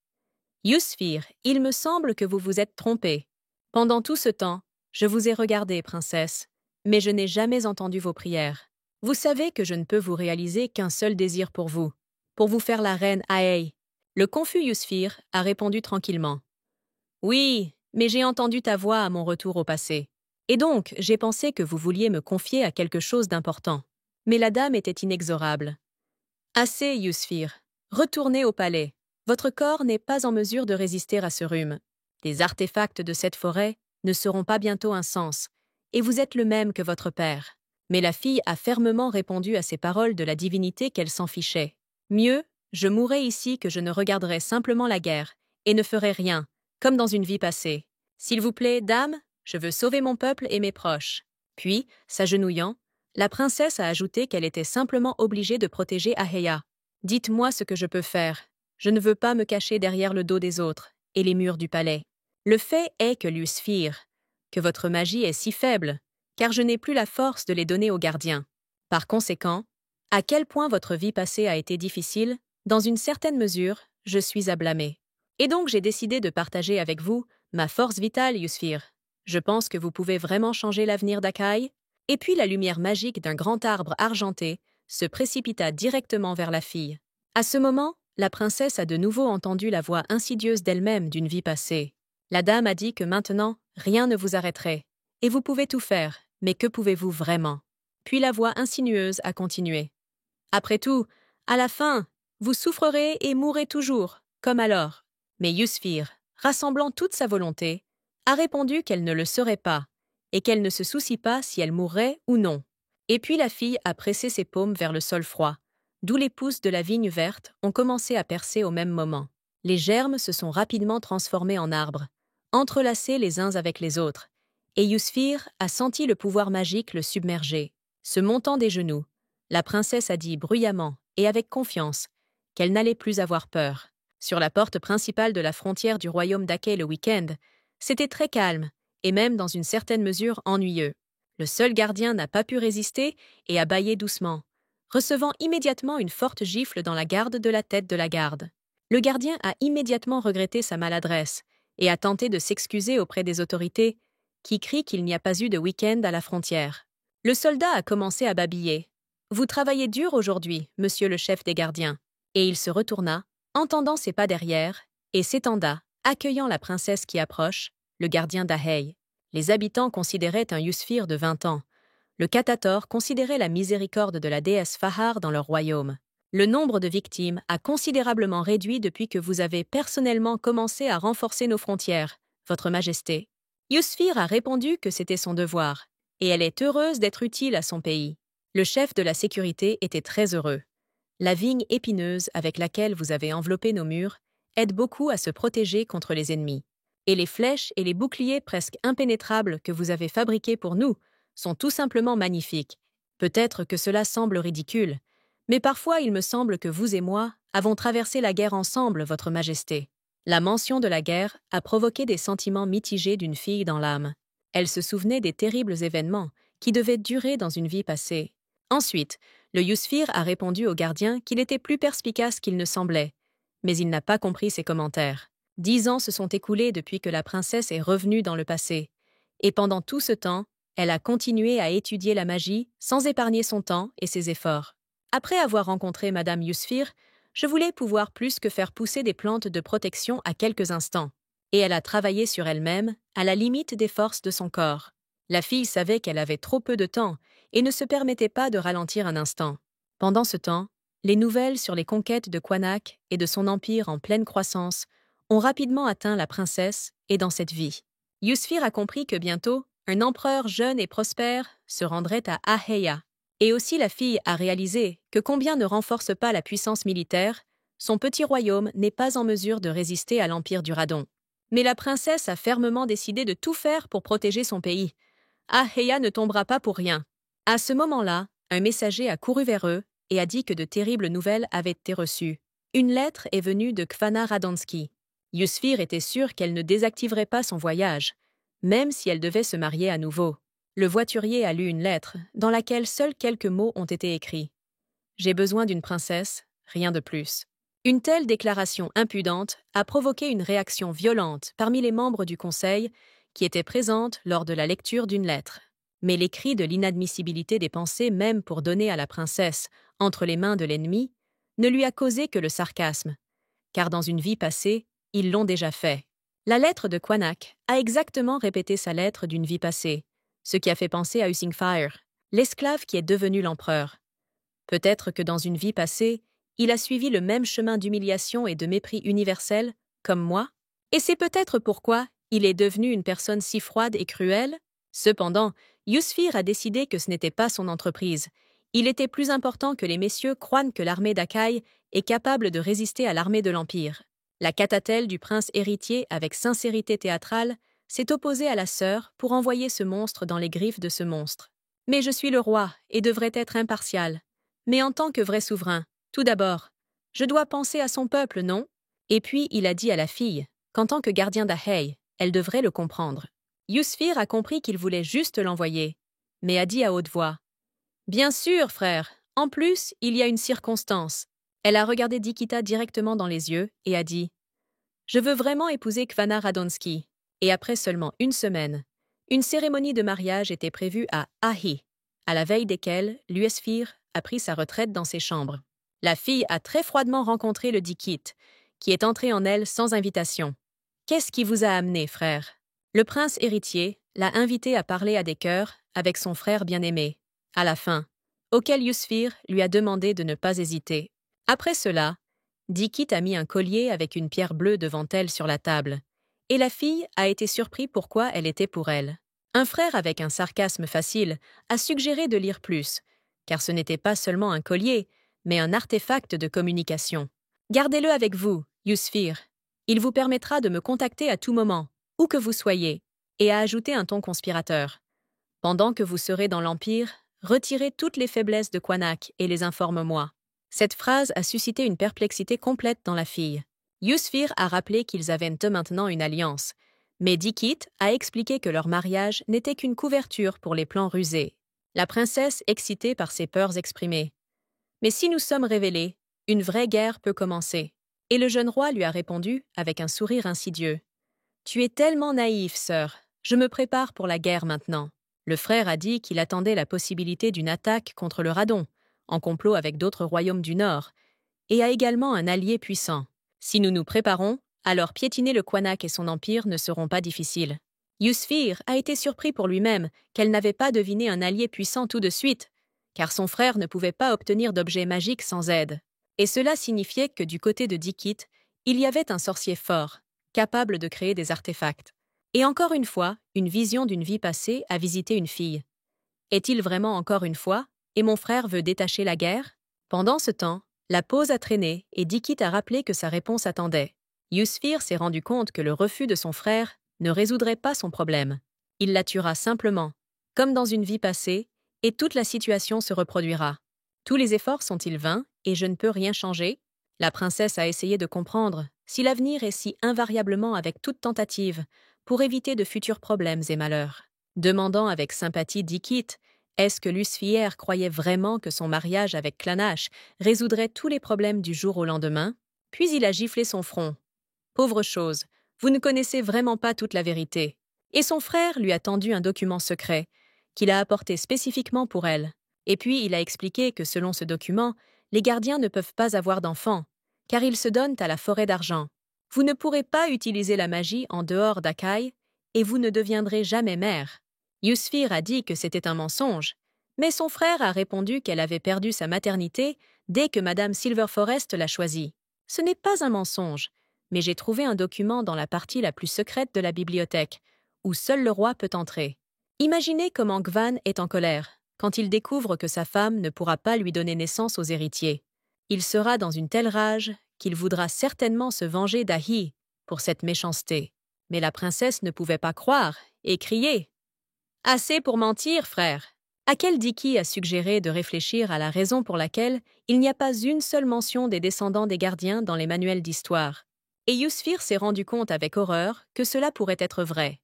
Yusfir, il me semble que vous vous êtes trompée. Pendant tout ce temps, je vous ai regardé, princesse, mais je n'ai jamais entendu vos prières. Vous savez que je ne peux vous réaliser qu'un seul désir pour vous faire la reine Ahei. Le confus Yusfir a répondu tranquillement. Oui, mais j'ai entendu ta voix à mon retour au passé. Et donc, j'ai pensé que vous vouliez me confier à quelque chose d'important. Mais la dame était inexorable. Assez, Yusfir. Retournez au palais. Votre corps n'est pas en mesure de résister à ce rhume. Les artefacts de cette forêt ne seront pas bientôt un sens, et vous êtes le même que votre père. Mais la fille a fermement répondu à ces paroles de la divinité qu'elle s'en fichait. Mieux, je mourrai ici que je ne regarderai simplement la guerre, et ne ferai rien, comme dans une vie passée. S'il vous plaît, dame, je veux sauver mon peuple et mes proches. Puis, s'agenouillant, la princesse a ajouté qu'elle était simplement obligée de protéger Aheya. Dites-moi ce que je peux faire. Je ne veux pas me cacher derrière le dos des autres et les murs du palais. Le fait est que Yusfir, que votre magie est si faible, car je n'ai plus la force de les donner aux gardiens. Par conséquent, à quel point votre vie passée a été difficile, dans une certaine mesure, je suis à blâmer. Et donc j'ai décidé de partager avec vous ma force vitale, Yusfir. Je pense que vous pouvez vraiment changer l'avenir d'Akai. Et puis la lumière magique d'un grand arbre argenté se précipita directement vers la fille. À ce moment, la princesse a de nouveau entendu la voix insidieuse d'elle-même d'une vie passée. La dame a dit que maintenant, rien ne vous arrêterait. Et vous pouvez tout faire, mais que pouvez-vous vraiment? Puis la voix insinueuse a continué. Après tout, à la fin, vous souffrerez et mourrez toujours, comme alors. Mais Yusfir, rassemblant toute sa volonté, a répondu qu'elle ne le serait pas, et qu'elle ne se soucie pas si elle mourrait ou non. Et puis la fille a pressé ses paumes vers le sol froid, d'où les pousses de la vigne verte ont commencé à percer au même moment. Les germes se sont rapidement transformés en arbres, entrelacés les uns avec les autres, et Yusfir a senti le pouvoir magique le submerger. Se montant des genoux, la princesse a dit bruyamment et avec confiance qu'elle n'allait plus avoir peur. Sur la porte principale de la frontière du royaume d'Akai le week-end, c'était très calme, et même dans une certaine mesure ennuyeux. Le seul gardien n'a pas pu résister et a bâillé doucement, recevant immédiatement une forte gifle dans la garde de la tête de la garde. Le gardien a immédiatement regretté sa maladresse et a tenté de s'excuser auprès des autorités, qui crient qu'il n'y a pas eu de week-end à la frontière. Le soldat a commencé à babiller. « Vous travaillez dur aujourd'hui, monsieur le chef des gardiens. » Et il se retourna, entendant ses pas derrière, et s'étenda, accueillant la princesse qui approche, le gardien d'Ahei. Les habitants considéraient un Yusfir de 20 ans. Le Katator considérait la miséricorde de la déesse Fahar dans leur royaume. Le nombre de victimes a considérablement réduit depuis que vous avez personnellement commencé à renforcer nos frontières, Votre Majesté. Yusfir a répondu que c'était son devoir, et elle est heureuse d'être utile à son pays. Le chef de la sécurité était très heureux. La vigne épineuse avec laquelle vous avez enveloppé nos murs aide beaucoup à se protéger contre les ennemis. Et les flèches et les boucliers presque impénétrables que vous avez fabriqués pour nous sont tout simplement magnifiques. Peut-être que cela semble ridicule, mais parfois il me semble que vous et moi avons traversé la guerre ensemble, Votre Majesté. La mention de la guerre a provoqué des sentiments mitigés d'une fille dans l'âme. Elle se souvenait des terribles événements qui devaient durer dans une vie passée. Ensuite, le Yusfir a répondu au gardien qu'il était plus perspicace qu'il ne semblait, mais il n'a pas compris ses commentaires. 10 ans se sont écoulés depuis que la princesse est revenue dans le passé. Et pendant tout ce temps, elle a continué à étudier la magie sans épargner son temps et ses efforts. Après avoir rencontré Madame Yusfir, je voulais pouvoir plus que faire pousser des plantes de protection à quelques instants. Et elle a travaillé sur elle-même, à la limite des forces de son corps. La fille savait qu'elle avait trop peu de temps et ne se permettait pas de ralentir un instant. Pendant ce temps, les nouvelles sur les conquêtes de Qanak et de son empire en pleine croissance ont rapidement atteint la princesse et dans cette vie. Yusfir a compris que bientôt, un empereur jeune et prospère se rendrait à Aheya. Et aussi la fille a réalisé que combien ne renforce pas la puissance militaire, son petit royaume n'est pas en mesure de résister à l'empire du Radon. Mais la princesse a fermement décidé de tout faire pour protéger son pays. Aheya ne tombera pas pour rien. À ce moment-là, un messager a couru vers eux et a dit que de terribles nouvelles avaient été reçues. Une lettre est venue de Kfana Radonsky. Yusfir était sûre qu'elle ne désactiverait pas son voyage, même si elle devait se marier à nouveau. Le voiturier a lu une lettre, dans laquelle seuls quelques mots ont été écrits. « J'ai besoin d'une princesse, rien de plus. » Une telle déclaration impudente a provoqué une réaction violente parmi les membres du Conseil qui étaient présentes lors de la lecture d'une lettre. Mais les cris de l'inadmissibilité des pensées même pour donner à la princesse entre les mains de l'ennemi ne lui a causé que le sarcasme, car dans une vie passée, ils l'ont déjà fait. La lettre de Qanak a exactement répété sa lettre d'une vie passée, ce qui a fait penser à Usingfire, l'esclave qui est devenu l'empereur. Peut-être que dans une vie passée, il a suivi le même chemin d'humiliation et de mépris universel, comme moi, et c'est peut-être pourquoi il est devenu une personne si froide et cruelle. Cependant, Yusfir a décidé que ce n'était pas son entreprise. Il était plus important que les messieurs croient que l'armée d'Akai est capable de résister à l'armée de l'Empire. La catatelle du prince héritier, avec sincérité théâtrale, s'est opposée à la sœur pour envoyer ce monstre dans les griffes de ce monstre. Mais je suis le roi et devrais être impartial. Mais en tant que vrai souverain, tout d'abord, je dois penser à son peuple, non? Et puis il a dit à la fille qu'en tant que gardien d'Ahey, elle devrait le comprendre. Yusfir a compris qu'il voulait juste l'envoyer, mais a dit à haute voix « Bien sûr, frère, en plus, il y a une circonstance. » Elle a regardé Dikita directement dans les yeux et a dit « Je veux vraiment épouser Kfana Radonsky. » Et après seulement une semaine, une cérémonie de mariage était prévue à Ahi, à la veille desquelles l'Yusfir a pris sa retraite dans ses chambres. La fille a très froidement rencontré le Dikit, qui est entré en elle sans invitation. « Qu'est-ce qui vous a amené, frère ?» Le prince héritier l'a invité à parler à des chœurs avec son frère bien-aimé, à la fin, auquel Yusfir lui a demandé de ne pas hésiter. Après cela, Dikit a mis un collier avec une pierre bleue devant elle sur la table, et la fille a été surprise pourquoi elle était pour elle. Un frère avec un sarcasme facile a suggéré de lire plus, car ce n'était pas seulement un collier, mais un artefact de communication. Gardez-le avec vous, Yusfir. Il vous permettra de me contacter à tout moment, où que vous soyez, et a ajouté un ton conspirateur. Pendant que vous serez dans l'Empire, retirez toutes les faiblesses de Qanak et les informe-moi. Cette phrase a suscité une perplexité complète dans la fille. Yusfir a rappelé qu'ils avaient maintenant une alliance, mais Dikit a expliqué que leur mariage n'était qu'une couverture pour les plans rusés. La princesse excitée par ses peurs exprimées. « Mais si nous sommes révélés, une vraie guerre peut commencer. » Et le jeune roi lui a répondu avec un sourire insidieux. « Tu es tellement naïf, sœur. Je me prépare pour la guerre maintenant. » Le frère a dit qu'il attendait la possibilité d'une attaque contre le Radon, en complot avec d'autres royaumes du Nord, et a également un allié puissant. Si nous nous préparons, alors piétiner le Qanak et son empire ne seront pas difficiles. Yusfir a été surpris pour lui-même qu'elle n'avait pas deviné un allié puissant tout de suite, car son frère ne pouvait pas obtenir d'objets magiques sans aide. Et cela signifiait que du côté de Dikit, il y avait un sorcier fort, capable de créer des artefacts. Et encore une fois, une vision d'une vie passée a visité une fille. Est-il vraiment encore une fois, et mon frère veut détacher la guerre? Pendant ce temps, la pause a traîné et Dikit a rappelé que sa réponse attendait. Yusfir s'est rendu compte que le refus de son frère ne résoudrait pas son problème. Il la tuera simplement, comme dans une vie passée, et toute la situation se reproduira. Tous les efforts sont-ils vains et je ne peux rien changer? La princesse a essayé de comprendre si l'avenir est si invariablement avec toute tentative pour éviter de futurs problèmes et malheurs. Demandant avec sympathie Dikit, est-ce que Yusfir croyait vraiment que son mariage avec Clanash résoudrait tous les problèmes du jour au lendemain? Puis il a giflé son front. Pauvre chose, vous ne connaissez vraiment pas toute la vérité. Et son frère lui a tendu un document secret, qu'il a apporté spécifiquement pour elle. Et puis il a expliqué que selon ce document, les gardiens ne peuvent pas avoir d'enfants, car ils se donnent à la forêt d'argent. Vous ne pourrez pas utiliser la magie en dehors d'Akai, et vous ne deviendrez jamais mère. Yusfir a dit que c'était un mensonge, mais son frère a répondu qu'elle avait perdu sa maternité dès que Madame Silverforest l'a choisie. Ce n'est pas un mensonge, mais j'ai trouvé un document dans la partie la plus secrète de la bibliothèque, où seul le roi peut entrer. Imaginez comment Gvan est en colère quand il découvre que sa femme ne pourra pas lui donner naissance aux héritiers. Il sera dans une telle rage qu'il voudra certainement se venger d'Ahi pour cette méchanceté. Mais la princesse ne pouvait pas croire et crier. « Assez pour mentir, frère !» Akel Diki a suggéré de réfléchir à la raison pour laquelle il n'y a pas une seule mention des descendants des gardiens dans les manuels d'histoire. Et Yusfir s'est rendu compte avec horreur que cela pourrait être vrai.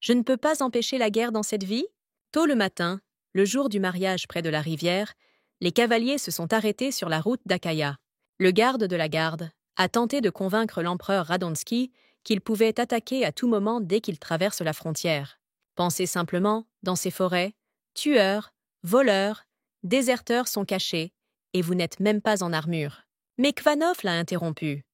Je ne peux pas empêcher la guerre dans cette vie? Tôt le matin, le jour du mariage près de la rivière, les cavaliers se sont arrêtés sur la route d'Akaya. Le garde de la garde a tenté de convaincre l'empereur Radonsky qu'il pouvait attaquer à tout moment dès qu'il traverse la frontière. Pensez simplement, dans ces forêts, tueurs, voleurs, déserteurs sont cachés, et vous n'êtes même pas en armure. Mais Kvanov l'a interrompu.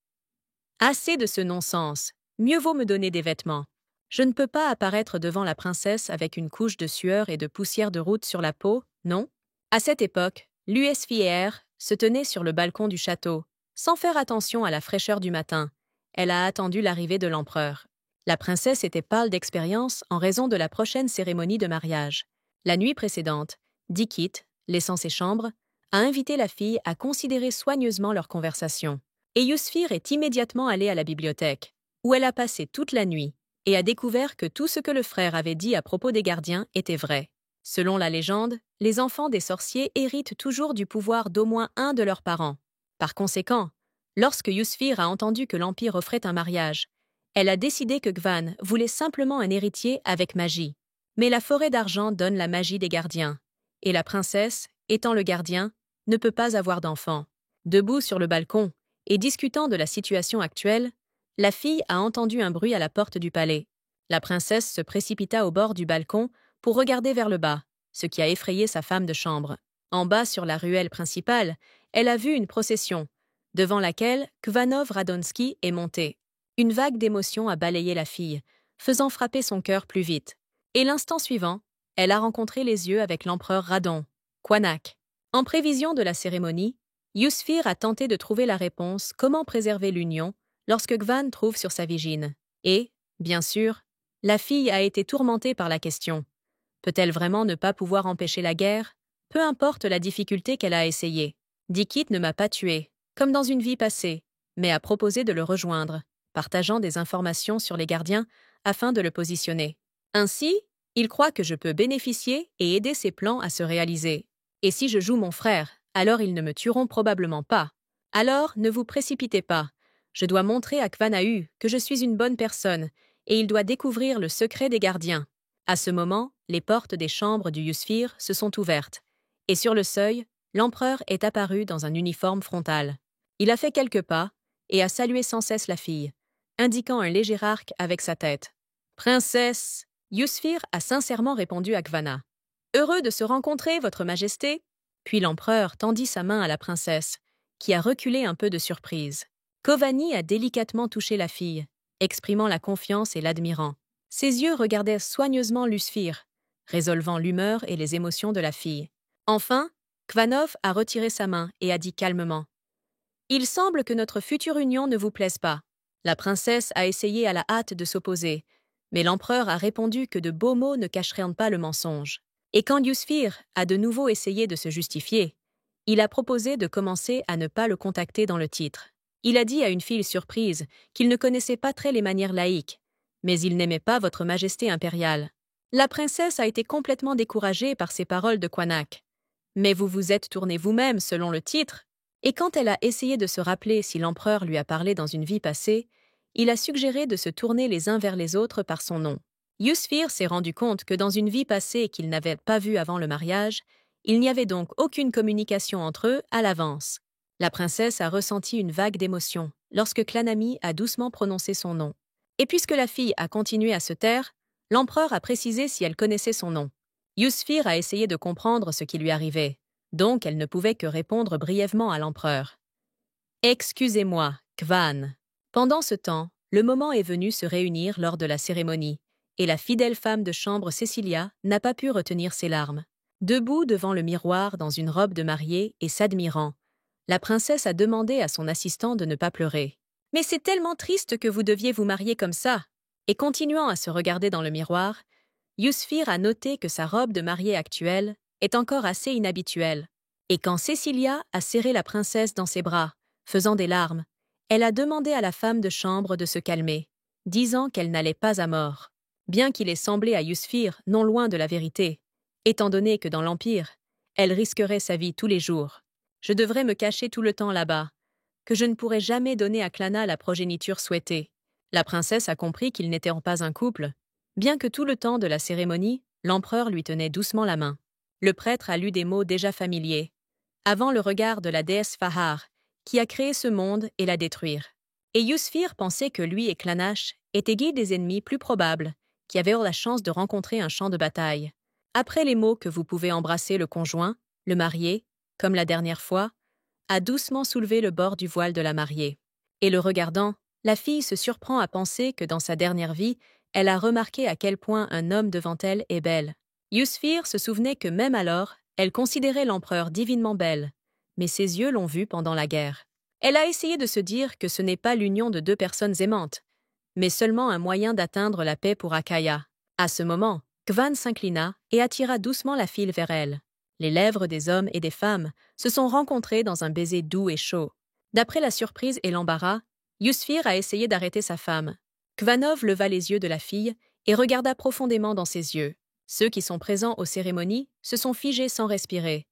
Assez de ce non-sens, mieux vaut me donner des vêtements. Je ne peux pas apparaître devant la princesse avec une couche de sueur et de poussière de route sur la peau, non? À cette époque, l'USFIR se tenait sur le balcon du château, sans faire attention à la fraîcheur du matin. Elle a attendu l'arrivée de l'empereur. La princesse était pâle d'expérience en raison de la prochaine cérémonie de mariage. La nuit précédente, Dikit, laissant ses chambres, a invité la fille à considérer soigneusement leur conversation. Et Yusfir est immédiatement allée à la bibliothèque, où elle a passé toute la nuit, et a découvert que tout ce que le frère avait dit à propos des gardiens était vrai. Selon la légende, les enfants des sorciers héritent toujours du pouvoir d'au moins un de leurs parents. Par conséquent, lorsque Yusfir a entendu que l'Empire offrait un mariage, elle a décidé que Gvan voulait simplement un héritier avec magie. Mais la forêt d'argent donne la magie des gardiens, et la princesse, étant le gardien, ne peut pas avoir d'enfant. Debout sur le balcon, et discutant de la situation actuelle, la fille a entendu un bruit à la porte du palais. La princesse se précipita au bord du balcon pour regarder vers le bas, ce qui a effrayé sa femme de chambre. En bas sur la ruelle principale, elle a vu une procession, devant laquelle Kvanov Radonsky est monté. Une vague d'émotion a balayé la fille, faisant frapper son cœur plus vite. Et l'instant suivant, elle a rencontré les yeux avec l'empereur Radon, Kwanak. En prévision de la cérémonie, Yusfir a tenté de trouver la réponse comment préserver l'union lorsque Gvan trouve sur sa vigine. Et, bien sûr, la fille a été tourmentée par la question. Peut-elle vraiment ne pas pouvoir empêcher la guerre? Peu importe la difficulté qu'elle a essayée. Dikit ne m'a pas tué, comme dans une vie passée, mais a proposé de le rejoindre, partageant des informations sur les gardiens afin de le positionner. Ainsi, il croit que je peux bénéficier et aider ses plans à se réaliser. Et si je joue mon frère, alors ils ne me tueront probablement pas. Alors, ne vous précipitez pas. Je dois montrer à Kvanahu que je suis une bonne personne, et il doit découvrir le secret des gardiens. À ce moment, les portes des chambres du Yusfir se sont ouvertes, et sur le seuil, l'empereur est apparu dans un uniforme frontal. Il a fait quelques pas, et a salué sans cesse la fille, indiquant un léger arc avec sa tête. « Princesse !» Yusfir a sincèrement répondu à Kvana. « Heureux de se rencontrer, votre majesté !» Puis l'empereur tendit sa main à la princesse, qui a reculé un peu de surprise. Kovani a délicatement touché la fille, exprimant la confiance et l'admirant. Ses yeux regardaient soigneusement Yusfir, résolvant l'humeur et les émotions de la fille. Enfin, Kvanov a retiré sa main et a dit calmement « Il semble que notre future union ne vous plaise pas. » La princesse a essayé à la hâte de s'opposer, mais l'empereur a répondu que de beaux mots ne cacheraient pas le mensonge. Et quand Yusfir a de nouveau essayé de se justifier, il a proposé de commencer à ne pas le contacter dans le titre. Il a dit à une fille surprise qu'il ne connaissait pas très les manières laïques, mais il n'aimait pas votre majesté impériale. La princesse a été complètement découragée par ces paroles de Kwanak. Mais vous vous êtes tourné vous-même selon le titre. Et quand elle a essayé de se rappeler si l'empereur lui a parlé dans une vie passée, il a suggéré de se tourner les uns vers les autres par son nom. Yusfir s'est rendu compte que dans une vie passée qu'il n'avait pas vue avant le mariage, il n'y avait donc aucune communication entre eux à l'avance. La princesse a ressenti une vague d'émotion lorsque Clanami a doucement prononcé son nom. Et puisque la fille a continué à se taire, l'empereur a précisé si elle connaissait son nom. Yusfir a essayé de comprendre ce qui lui arrivait, donc elle ne pouvait que répondre brièvement à l'empereur. « Excusez-moi, Kvan. » Pendant ce temps, le moment est venu se réunir lors de la cérémonie, et la fidèle femme de chambre Cecilia n'a pas pu retenir ses larmes. Debout devant le miroir dans une robe de mariée et s'admirant, la princesse a demandé à son assistant de ne pas pleurer. « Mais c'est tellement triste que vous deviez vous marier comme ça !» Et continuant à se regarder dans le miroir, Yusfir a noté que sa robe de mariée actuelle est encore assez inhabituelle. Et quand Cecilia a serré la princesse dans ses bras, faisant des larmes, elle a demandé à la femme de chambre de se calmer, disant qu'elle n'allait pas à mort. Bien qu'il ait semblé à Yusfir non loin de la vérité, étant donné que dans l'Empire, elle risquerait sa vie tous les jours. « Je devrais me cacher tout le temps là-bas, que je ne pourrais jamais donner à Clana la progéniture souhaitée. » La princesse a compris qu'ils n'étaient pas un couple, bien que tout le temps de la cérémonie, l'empereur lui tenait doucement la main. Le prêtre a lu des mots déjà familiers, avant le regard de la déesse Fahar, qui a créé ce monde et la détruire. Et Yusfir pensait que lui et Clanash étaient guides des ennemis plus probables, qui avaient eu la chance de rencontrer un champ de bataille. Après les mots que vous pouvez embrasser le conjoint, le marié, comme la dernière fois, a doucement soulevé le bord du voile de la mariée. Et le regardant, la fille se surprend à penser que dans sa dernière vie, elle a remarqué à quel point un homme devant elle est belle. Yusfir se souvenait que même alors, elle considérait l'empereur divinement belle, mais ses yeux l'ont vue pendant la guerre. Elle a essayé de se dire que ce n'est pas l'union de deux personnes aimantes, mais seulement un moyen d'atteindre la paix pour Akaya. À ce moment, Kvan s'inclina et attira doucement la fille vers elle. Les lèvres des hommes et des femmes se sont rencontrées dans un baiser doux et chaud. D'après la surprise et l'embarras, Yusfir a essayé d'arrêter sa femme. Kvanov leva les yeux de la fille et regarda profondément dans ses yeux. Ceux qui sont présents aux cérémonies se sont figés sans respirer.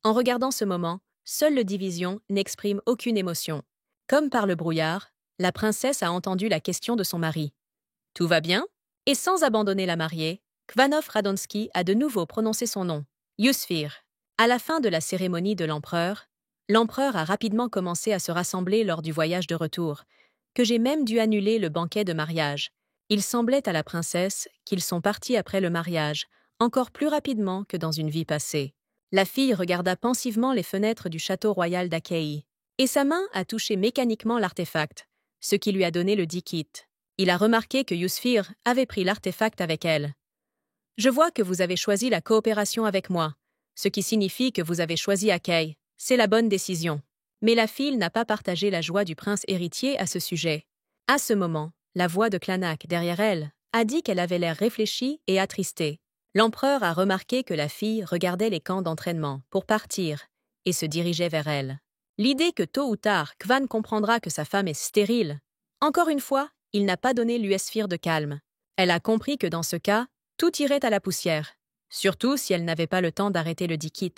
En regardant ce moment, seule le Division n'exprime aucune émotion. Comme par le brouillard, la princesse a entendu la question de son mari. « Tout va bien ?» Et sans abandonner la mariée, Kvanov Radonsky a de nouveau prononcé son nom. Yusfir. À la fin de la cérémonie de l'empereur a rapidement commencé à se rassembler lors du voyage de retour, que j'ai même dû annuler le banquet de mariage. Il semblait à la princesse qu'ils sont partis après le mariage, encore plus rapidement que dans une vie passée. La fille regarda pensivement les fenêtres du château royal d'Akei, et sa main a touché mécaniquement l'artefact, ce qui lui a donné le dikit. Il a remarqué que Yusfir avait pris l'artefact avec elle. « Je vois que vous avez choisi la coopération avec moi, ce qui signifie que vous avez choisi Akei. C'est la bonne décision. » Mais la fille n'a pas partagé la joie du prince héritier à ce sujet. À ce moment, la voix de Clanak derrière elle a dit qu'elle avait l'air réfléchie et attristée. L'empereur a remarqué que la fille regardait les camps d'entraînement pour partir et se dirigeait vers elle. L'idée que tôt ou tard, Kvan comprendra que sa femme est stérile. Encore une fois, il n'a pas donné l'Uesphir de calme. Elle a compris que dans ce cas, tout irait à la poussière, surtout si elle n'avait pas le temps d'arrêter le dikit.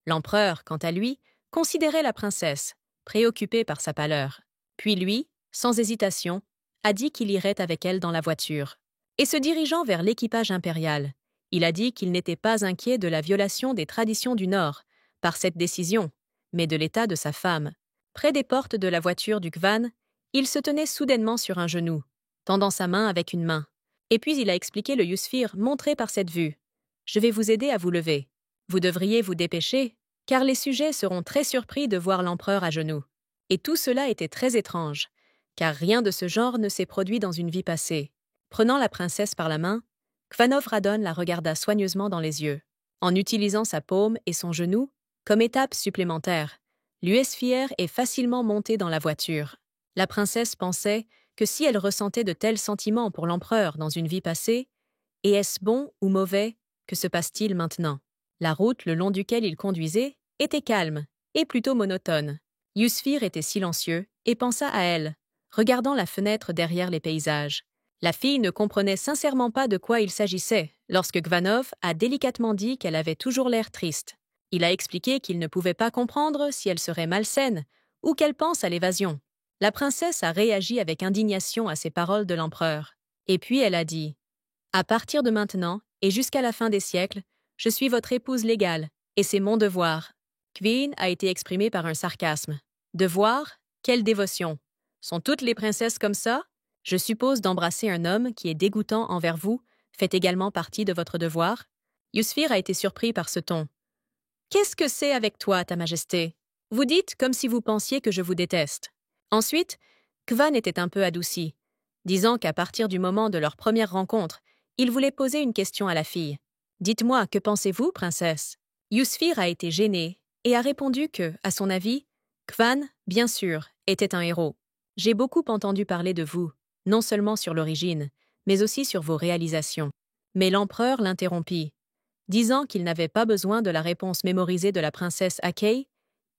L'empereur, quant à lui, considérait la princesse, préoccupée par sa pâleur. Puis lui, sans hésitation, a dit qu'il irait avec elle dans la voiture. Et se dirigeant vers l'équipage impérial, il a dit qu'il n'était pas inquiet de la violation des traditions du Nord par cette décision, mais de l'état de sa femme. Près des portes de la voiture du Kvan, il se tenait soudainement sur un genou, tendant sa main avec une main. Et puis il a expliqué le Yusfir montré par cette vue. « Je vais vous aider à vous lever. Vous devriez vous dépêcher, car les sujets seront très surpris de voir l'empereur à genoux. » Et tout cela était très étrange, car rien de ce genre ne s'est produit dans une vie passée. Prenant la princesse par la main, Kvanov Radon la regarda soigneusement dans les yeux. En utilisant sa paume et son genou comme étape supplémentaire, l'Uesphir est facilement montée dans la voiture. La princesse pensait que si elle ressentait de tels sentiments pour l'empereur dans une vie passée, et est-ce bon ou mauvais, que se passe-t-il maintenant? La route le long duquel il conduisait était calme et plutôt monotone. Yusfir était silencieux et pensa à elle, regardant la fenêtre derrière les paysages. La fille ne comprenait sincèrement pas de quoi il s'agissait lorsque Kvanov a délicatement dit qu'elle avait toujours l'air triste. Il a expliqué qu'il ne pouvait pas comprendre si elle serait malsaine ou qu'elle pense à l'évasion. La princesse a réagi avec indignation à ces paroles de l'empereur. Et puis elle a dit « À partir de maintenant et jusqu'à la fin des siècles, je suis votre épouse légale, et c'est mon devoir. » Kvin a été exprimé par un sarcasme. Devoir? Quelle dévotion! Sont toutes les princesses comme ça? Je suppose d'embrasser un homme qui est dégoûtant envers vous fait également partie de votre devoir? Yusfir a été surpris par ce ton. Qu'est-ce que c'est avec toi, ta majesté? Vous dites comme si vous pensiez que je vous déteste. Ensuite, Kvan était un peu adouci, disant qu'à partir du moment de leur première rencontre, il voulait poser une question à la fille. Dites-moi, que pensez-vous, princesse? Yusfir a été gêné et a répondu que, à son avis, Kvan, bien sûr, était un héros. J'ai beaucoup entendu parler de vous, non seulement sur l'origine, mais aussi sur vos réalisations. Mais l'empereur l'interrompit. Disant qu'il n'avait pas besoin de la réponse mémorisée de la princesse Akei,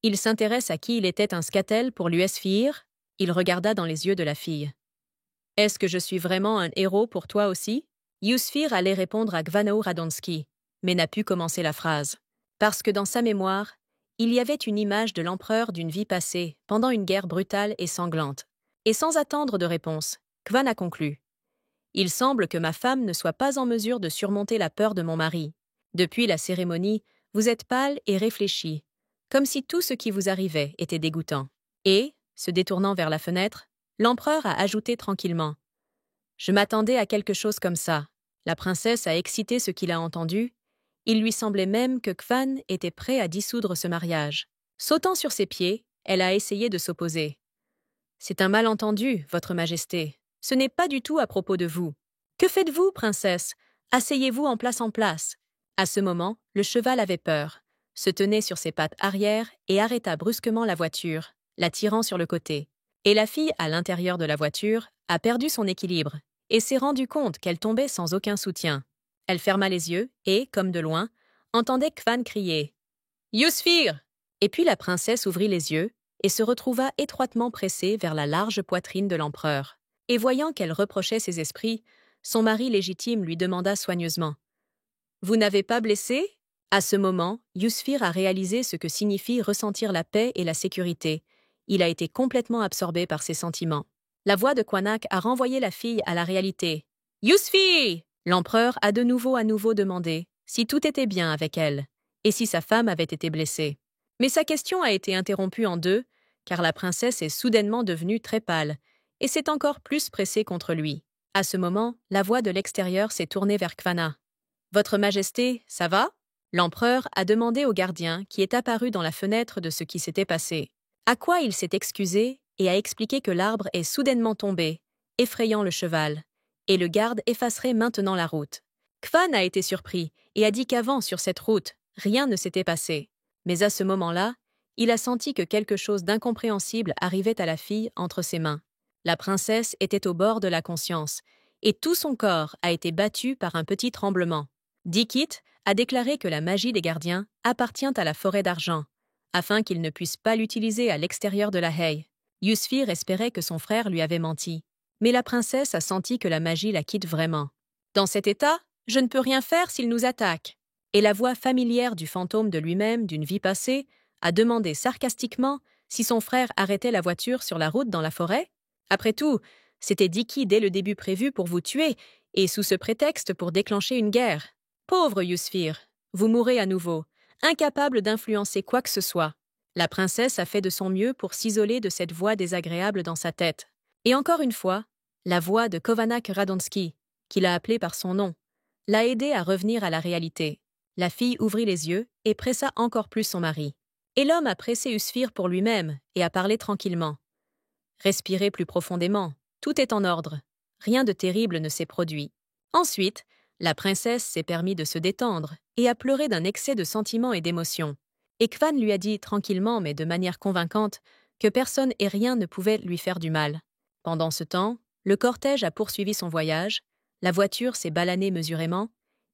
il s'intéresse à qui il était un scatel pour l'USFIR, il regarda dans les yeux de la fille. Est-ce que je suis vraiment un héros pour toi aussi? Yusfir allait répondre à Gvanao Radonsky, mais n'a pu commencer la phrase. Parce que dans sa mémoire, il y avait une image de l'empereur d'une vie passée, pendant une guerre brutale et sanglante. Et sans attendre de réponse, Kvan a conclu. Il semble que ma femme ne soit pas en mesure de surmonter la peur de mon mari. Depuis la cérémonie, vous êtes pâle et réfléchi, comme si tout ce qui vous arrivait était dégoûtant. Et, se détournant vers la fenêtre, l'empereur a ajouté tranquillement. Je m'attendais à quelque chose comme ça. La princesse a excité ce qu'il a entendu. Il lui semblait même que Kvan était prêt à dissoudre ce mariage. Sautant sur ses pieds, elle a essayé de s'opposer. C'est un malentendu, votre majesté. Ce n'est pas du tout à propos de vous. Que faites-vous, princesse? Asseyez-vous en place. À ce moment, le cheval avait peur, se tenait sur ses pattes arrière et arrêta brusquement la voiture, la tirant sur le côté. Et la fille, à l'intérieur de la voiture, a perdu son équilibre et s'est rendue compte qu'elle tombait sans aucun soutien. Elle ferma les yeux et, comme de loin, entendait Kvan crier « Yusfir !» Et puis la princesse ouvrit les yeux et se retrouva étroitement pressée vers la large poitrine de l'empereur. Et voyant qu'elle reprochait ses esprits, son mari légitime lui demanda soigneusement « Vous n'avez pas blessé ?» À ce moment, Yusfir a réalisé ce que signifie ressentir la paix et la sécurité. Il a été complètement absorbé par ses sentiments. La voix de Kwanak a renvoyé la fille à la réalité. « Yusfir !» L'empereur a de nouveau demandé si tout était bien avec elle et si sa femme avait été blessée. Mais sa question a été interrompue en deux, car la princesse est soudainement devenue très pâle et s'est encore plus pressée contre lui. À ce moment, la voix de l'extérieur s'est tournée vers Kvanna. « Votre Majesté, ça va ?» L'empereur a demandé au gardien qui est apparu dans la fenêtre de ce qui s'était passé. À quoi il s'est excusé et a expliqué que l'arbre est soudainement tombé, effrayant le cheval, et le garde effacerait maintenant la route. Kvan a été surpris et a dit qu'avant, sur cette route, rien ne s'était passé. Mais à ce moment-là, il a senti que quelque chose d'incompréhensible arrivait à la fille entre ses mains. La princesse était au bord de la conscience, et tout son corps a été battu par un petit tremblement. Dikit a déclaré que la magie des gardiens appartient à la forêt d'argent, afin qu'il ne puisse pas l'utiliser à l'extérieur de la haie. Yusfir espérait que son frère lui avait menti, mais la princesse a senti que la magie la quitte vraiment. Dans cet état, je ne peux rien faire s'il nous attaque. Et la voix familière du fantôme de lui-même d'une vie passée a demandé sarcastiquement si son frère arrêtait la voiture sur la route dans la forêt. Après tout, c'était Diki dès le début prévu pour vous tuer, et sous ce prétexte pour déclencher une guerre. Pauvre Yusfir, vous mourrez à nouveau, incapable d'influencer quoi que ce soit. La princesse a fait de son mieux pour s'isoler de cette voix désagréable dans sa tête. Et encore une fois, la voix de Kovanak Radonsky, qui l'a appelé par son nom, l'a aidé à revenir à la réalité. La fille ouvrit les yeux et pressa encore plus son mari. Et l'homme a pressé Yusfir pour lui-même et a parlé tranquillement. Respirez plus profondément, tout est en ordre. Rien de terrible ne s'est produit. Ensuite, la princesse s'est permis de se détendre et a pleuré d'un excès de sentiments et d'émotions. Et Kvan lui a dit tranquillement mais de manière convaincante que personne et rien ne pouvait lui faire du mal. Pendant ce temps, le cortège a poursuivi son voyage, la voiture s'est balanée mesurément,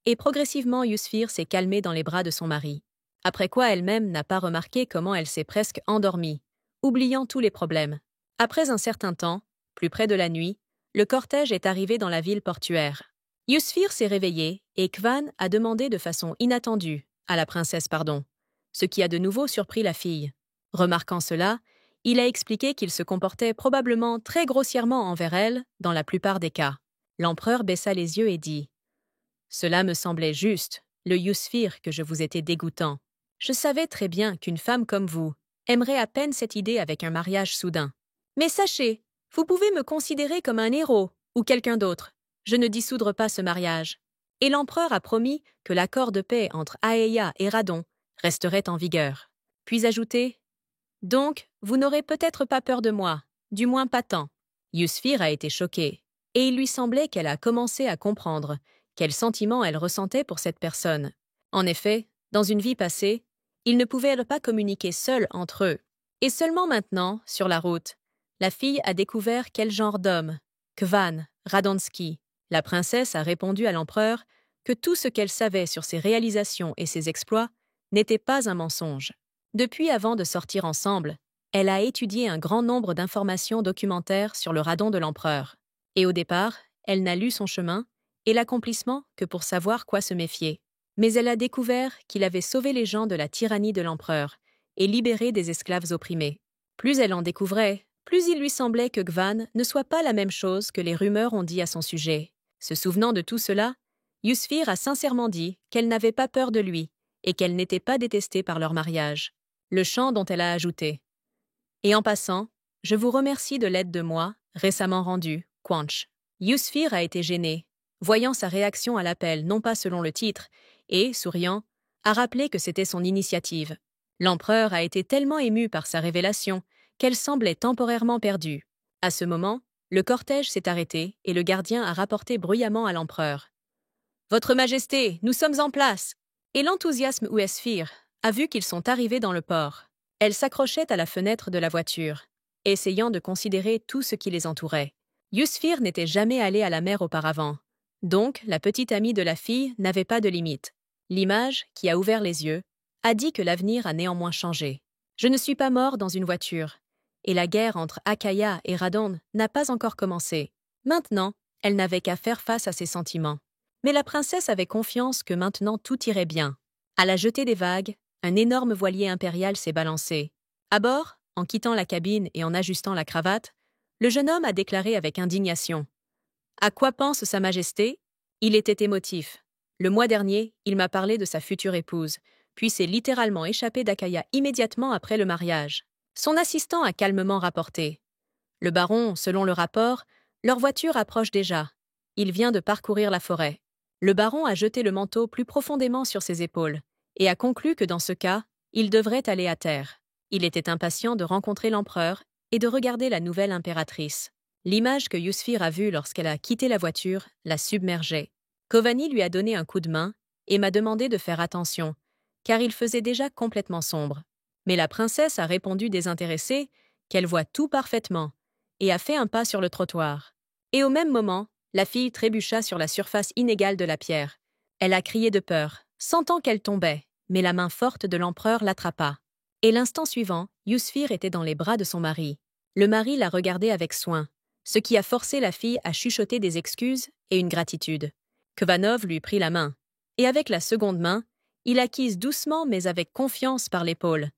et progressivement Yusfir s'est calmée dans les bras de son mari. Après quoi elle-même n'a pas remarqué comment elle s'est presque endormie, oubliant tous les problèmes. Après un certain temps, plus près de la nuit, le cortège est arrivé dans la ville portuaire. Yusfir s'est réveillé et Kvan a demandé de façon inattendue, à la princesse pardon, ce qui a de nouveau surpris la fille. Remarquant cela, il a expliqué qu'il se comportait probablement très grossièrement envers elle dans la plupart des cas. L'empereur baissa les yeux et dit « Cela me semblait juste, le Yusfir que je vous étais dégoûtant. Je savais très bien qu'une femme comme vous, aimerait à peine cette idée avec un mariage soudain. Mais sachez, vous pouvez me considérer comme un héros ou quelqu'un d'autre. Je ne dissoudre pas ce mariage. Et l'empereur a promis que l'accord de paix entre Aeya et Radon resterait en vigueur. Puis ajouter « Donc, vous n'aurez peut-être pas peur de moi, du moins pas tant. » Yusfir a été choquée, et il lui semblait qu'elle a commencé à comprendre quels sentiments elle ressentait pour cette personne. En effet, dans une vie passée, ils ne pouvaient pas communiquer seuls entre eux. Et seulement maintenant, sur la route, la fille a découvert quel genre d'homme, Kvan, Radonsky. La princesse a répondu à l'empereur que tout ce qu'elle savait sur ses réalisations et ses exploits n'était pas un mensonge. Depuis avant de sortir ensemble, elle a étudié un grand nombre d'informations documentaires sur le radon de l'empereur. Et au départ, elle n'a lu son chemin et l'accomplissement que pour savoir quoi se méfier. Mais elle a découvert qu'il avait sauvé les gens de la tyrannie de l'empereur et libéré des esclaves opprimés. Plus elle en découvrait, plus il lui semblait que Kvan ne soit pas la même chose que les rumeurs ont dit à son sujet. Se souvenant de tout cela, Yusfir a sincèrement dit qu'elle n'avait pas peur de lui et qu'elle n'était pas détestée par leur mariage. Le chant dont elle a ajouté « Et en passant, je vous remercie de l'aide de moi, récemment rendue, Quanch. » Yusfir a été gêné, voyant sa réaction à l'appel non pas selon le titre, et, souriant, a rappelé que c'était son initiative. L'empereur a été tellement ému par sa révélation qu'elle semblait temporairement perdue. À ce moment, le cortège s'est arrêté et le gardien a rapporté bruyamment à l'empereur. « Votre Majesté, nous sommes en place !» Et l'enthousiasme Yusfir a vu qu'ils sont arrivés dans le port. Elle s'accrochait à la fenêtre de la voiture, essayant de considérer tout ce qui les entourait. Yusfir n'était jamais allé à la mer auparavant, donc la petite amie de la fille n'avait pas de limite. L'image, qui a ouvert les yeux, a dit que l'avenir a néanmoins changé. Je ne suis pas mort dans une voiture, et la guerre entre Akaya et Radon n'a pas encore commencé. Maintenant, elle n'avait qu'à faire face à ses sentiments. Mais la princesse avait confiance que maintenant tout irait bien. À la jetée des vagues, un énorme voilier impérial s'est balancé. À bord, en quittant la cabine et en ajustant la cravate, le jeune homme a déclaré avec indignation « À quoi pense Sa Majesté ?» Il était émotif. Le mois dernier, il m'a parlé de sa future épouse, puis s'est littéralement échappé d'Akaya immédiatement après le mariage. Son assistant a calmement rapporté « Le baron, selon le rapport, leur voiture approche déjà. Il vient de parcourir la forêt. » Le baron a jeté le manteau plus profondément sur ses épaules et a conclu que dans ce cas, il devrait aller à terre. Il était impatient de rencontrer l'empereur et de regarder la nouvelle impératrice. L'image que Yusfir a vue lorsqu'elle a quitté la voiture la submergeait. Kovani lui a donné un coup de main et m'a demandé de faire attention, car il faisait déjà complètement sombre. Mais la princesse a répondu désintéressée qu'elle voit tout parfaitement et a fait un pas sur le trottoir. Et au même moment, la fille trébucha sur la surface inégale de la pierre. Elle a crié de peur, sentant qu'elle tombait, mais la main forte de l'empereur l'attrapa. Et l'instant suivant, Yusfir était dans les bras de son mari. Le mari l'a regardée avec soin, ce qui a forcé la fille à chuchoter des excuses et une gratitude. Kvanov lui prit la main, et avec la seconde main, il acquise doucement mais avec confiance par l'épaule,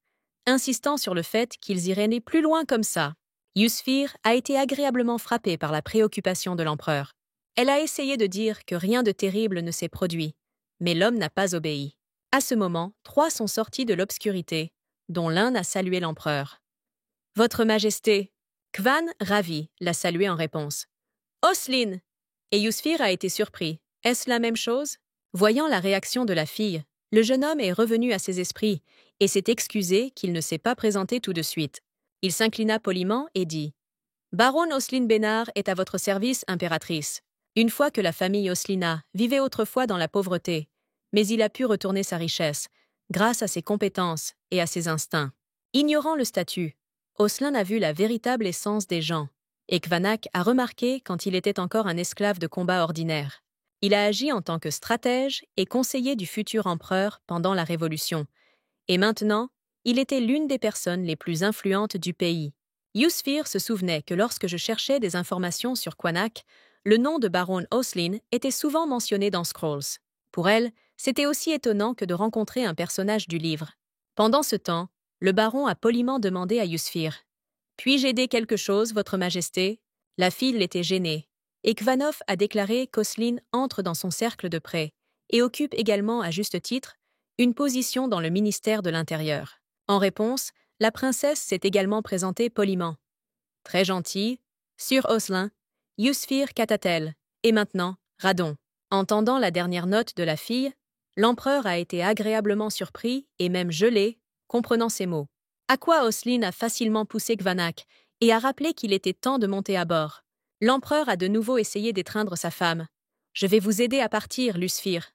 insistant sur le fait qu'ils iraient aller plus loin comme ça. Yusfir a été agréablement frappée par la préoccupation de l'empereur. Elle a essayé de dire que rien de terrible ne s'est produit, mais l'homme n'a pas obéi. À ce moment, 3 sont sortis de l'obscurité, dont l'un a salué l'empereur. « Votre Majesté !» Kvan, ravi, l'a salué en réponse. « Oslin !» Et Yusfir a été surpris. Est-ce la même chose? Voyant la réaction de la fille, le jeune homme est revenu à ses esprits et s'est excusé qu'il ne s'est pas présenté tout de suite. Il s'inclina poliment et dit « Baron Oslin Bénard est à votre service, impératrice. Une fois que la famille Oslina vivait autrefois dans la pauvreté, mais il a pu retourner sa richesse, grâce à ses compétences et à ses instincts. Ignorant le statut, Oslin a vu la véritable essence des gens, et Kvanak a remarqué quand il était encore un esclave de combat ordinaire. Il a agi en tant que stratège et conseiller du futur empereur pendant la Révolution, et maintenant, il était l'une des personnes les plus influentes du pays. Yusfir se souvenait que lorsque je cherchais des informations sur Quannak, le nom de baron Oslin était souvent mentionné dans Scrolls. Pour elle, c'était aussi étonnant que de rencontrer un personnage du livre. Pendant ce temps, le baron a poliment demandé à Yusfir « Puis-je aider quelque chose, votre majesté ?» La fille l'était gênée, et Kvanov a déclaré qu'Oslin entre dans son cercle de près et occupe également, à juste titre, une position dans le ministère de l'Intérieur. En réponse, la princesse s'est également présentée poliment. Très gentille, sur Oslin, Yusfir Katatel, et maintenant, Radon. Entendant la dernière note de la fille, l'empereur a été agréablement surpris et même gelé, comprenant ces mots. À quoi Oslin a facilement poussé Gvanak et a rappelé qu'il était temps de monter à bord. L'empereur a de nouveau essayé d'étreindre sa femme. « Je vais vous aider à partir, Lusfir. »